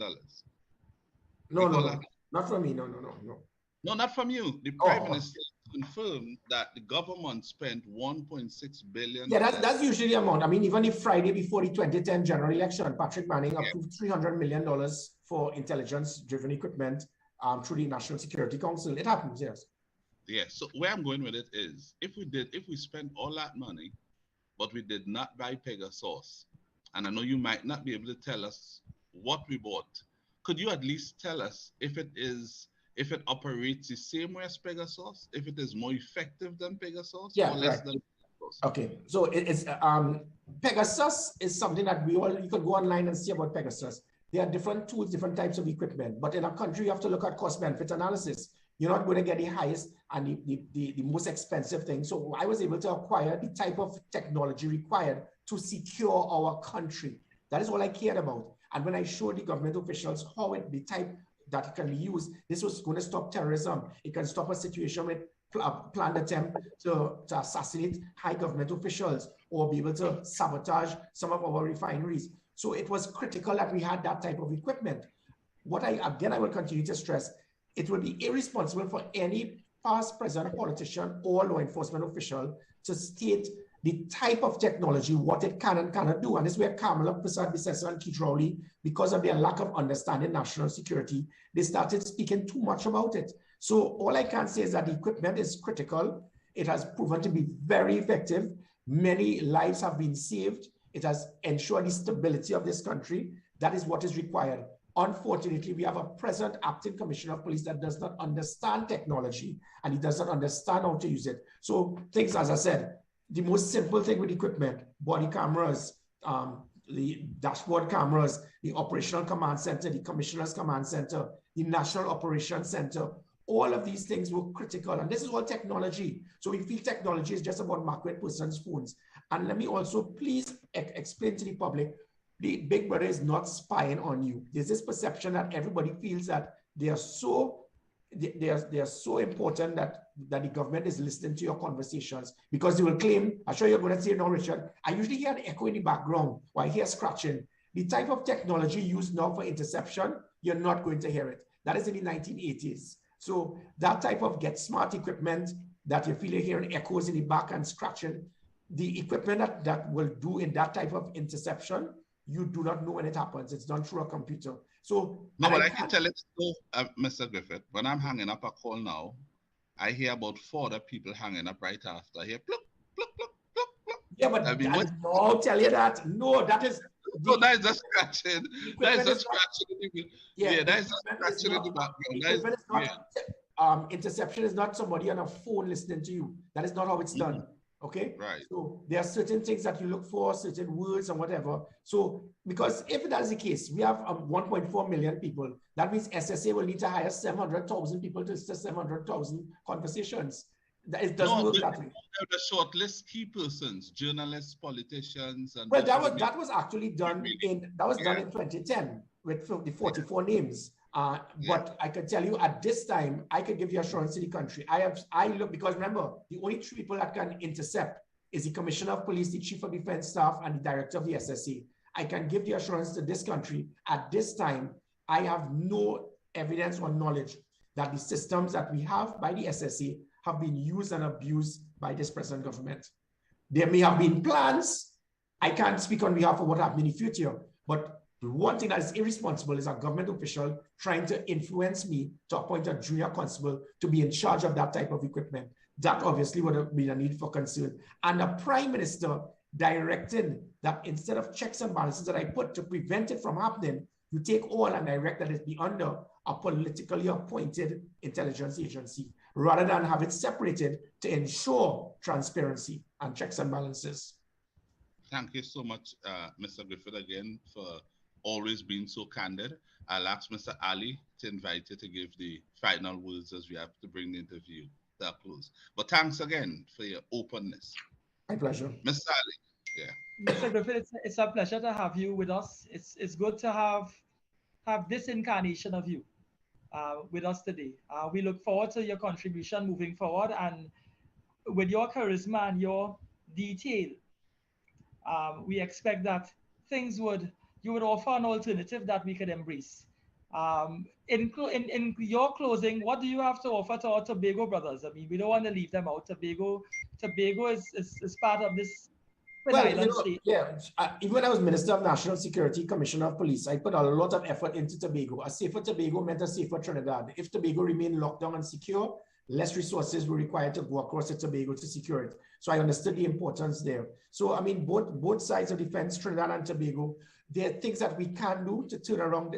Speaker 4: No, not from me. No.
Speaker 2: No, not from you. The Prime Minister confirmed that the government spent $1.6 billion.
Speaker 4: Yeah, that's usually the amount. I mean, even if Friday before the 2010 general election, Patrick Manning approved $300 million for intelligence-driven equipment through the National Security Council. It happens, yes.
Speaker 2: Yeah, so where I'm going with it is, if we spent all that money, but we did not buy Pegasus, and I know you might not be able to tell us what we bought, could you at least tell us if it operates the same way as Pegasus, if it is more effective than Pegasus, or less than Pegasus?
Speaker 4: Okay, so it's Pegasus is something that you can go online and see about Pegasus. There are different tools, different types of equipment, but in a country you have to look at cost-benefit analysis. You're not going to get the highest and the most expensive thing. So I was able to acquire the type of technology required to secure our country. That is all I cared about. And when I showed the government officials how the type that it can be used, this was going to stop terrorism. It can stop a situation with planned attempt to assassinate high government officials or be able to sabotage some of our refineries. So it was critical that we had that type of equipment. What I will continue to stress, it will be irresponsible for any past, present politician or law enforcement official to state the type of technology, what it can and cannot do. And this is where Kamala Prasad-Bissessar and Keith Rowley, because of their lack of understanding national security, they started speaking too much about it. So all I can say is that the equipment is critical. It has proven to be very effective. Many lives have been saved. It has ensured the stability of this country. That is what is required. Unfortunately, we have a present acting commissioner of police that does not understand technology and he does not understand how to use it. So things, as I said, the most simple thing with equipment, body cameras, the dashboard cameras, the operational command center, the commissioner's command center, the national operations center, all of these things were critical. And this is all technology. So we feel technology is just about marking person's phones. And let me also please explain to the public, the Big Brother is not spying on you. There's this perception that everybody feels that they are so important that the government is listening to your conversations, because they will claim, I'm sure you're going to say now, Richard, I usually hear an echo in the background or I hear scratching. The type of technology used now for interception, you're not going to hear it. That is in the 1980s. So that type of get smart equipment that you feel you're hearing echoes in the back and scratching, the equipment that will do in that type of interception, you do not know when it happens. It's done through a computer. So
Speaker 2: no, but I can tell it so, Mr. Griffith, when I'm hanging up a call now, I hear about 4 other people hanging up right after. I hear pluck, pluck, pluck, pluck, pluck.
Speaker 4: Yeah, but I'll tell you that. No, that is.
Speaker 2: No, that is just scratching. That is just scratching. Yeah, that is just scratching in the background.
Speaker 4: Interception is not somebody on a phone listening to you. That is not how it's done. Okay.
Speaker 2: Right.
Speaker 4: So there are certain things that you look for, certain words and whatever. So because if that is the case, we have 1.4 million people. That means SSA will need to hire 700,000 people to 700,000 conversations. It doesn't work that way.
Speaker 2: The shortlist key persons, journalists, politicians, and
Speaker 4: well, that was actually done in 2010 with the 44 names. But I can tell you at this time, I can give you assurance to the country. I look, because remember, the only 3 people that can intercept is the Commissioner of Police, the Chief of Defense Staff, and the Director of the SSA. I can give the assurance to this country at this time, I have no evidence or knowledge that the systems that we have by the SSA have been used and abused by this present government. There may have been plans. I can't speak on behalf of what happened in the future, but the one thing that is irresponsible is a government official trying to influence me to appoint a junior constable to be in charge of that type of equipment. That obviously would have been a need for concern. And the Prime Minister directed that instead of checks and balances that I put to prevent it from happening, you take all and direct that it be under a politically appointed intelligence agency, rather than have it separated to ensure transparency and checks and balances.
Speaker 2: Thank you so much, Mr. Griffith, again, for always being so candid. I'll ask Mr. Ali to invite you to give the final words as we have to bring the interview to a close. But thanks again for your openness.
Speaker 4: My pleasure.
Speaker 2: Mr. Ali, yeah.
Speaker 1: Mr. Griffith, it's a pleasure to have you with us. It's good to have this incarnation of you with us today. We look forward to your contribution moving forward, and with your charisma and your detail, we expect that you would offer an alternative that we could embrace. In your closing, what do you have to offer to our Tobago brothers? I mean, we don't want to leave them out. Tobago is part of this island state.
Speaker 4: Yeah, even when I was Minister of National Security, Commissioner of Police, I put a lot of effort into Tobago. A safer Tobago meant a safer Trinidad. If Tobago remained locked down and secure, less resources were required to go across the Tobago to secure it. So I understood the importance there. So, I mean, both sides of the fence, Trinidad and Tobago, there are things that we can do to turn around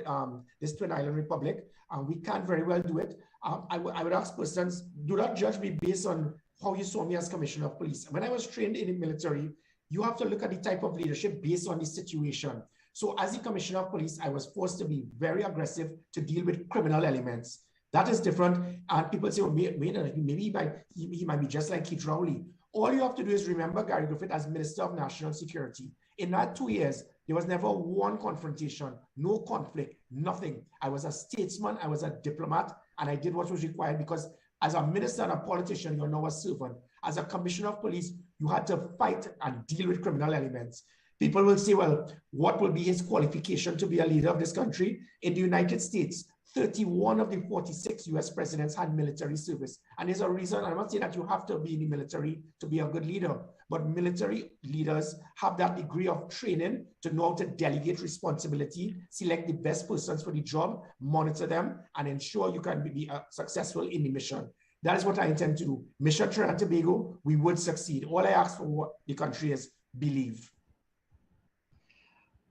Speaker 4: this Twin Island Republic. We can very well do it. I would ask persons, do not judge me based on how you saw me as Commissioner of Police. When I was trained in the military, you have to look at the type of leadership based on the situation. So as the Commissioner of Police, I was forced to be very aggressive to deal with criminal elements. That is different. And people say, well, maybe he might be just like Keith Rowley. All you have to do is remember Gary Griffith as Minister of National Security. In that 2 years, there was never one confrontation, no conflict, nothing. I was a statesman, I was a diplomat, and I did what was required, because as a minister and a politician, you're now a servant. As a commissioner of police, you had to fight and deal with criminal elements. People will say, well, what will be his qualification to be a leader of this country? In the United States, 31 of the 46 US presidents had military service. And there's a reason. I'm not saying that you have to be in the military to be a good leader, but military leaders have that degree of training to know how to delegate responsibility, select the best persons for the job, monitor them, and ensure you can be successful in the mission. That is what I intend to do. Mission Trinidad and Tobago, we would succeed. All I ask for the country is believe.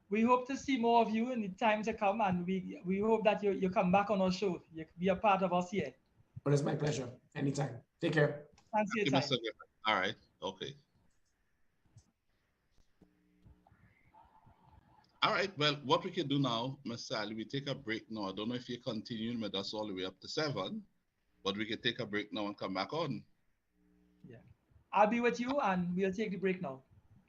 Speaker 1: We hope to see more of you in the time to come, and we hope that you come back on our show. You be a part of us here.
Speaker 4: Well, it's my pleasure. Anytime. Take care.
Speaker 1: Thanks for your time.
Speaker 2: All right. Okay. All right. Well, what we can do now, Ms. Sally, we take a break now. I don't know if you're continuing with us all the way up to 7, but we can take a break now and come back on.
Speaker 1: Yeah. I'll be with you, and we'll take the break now.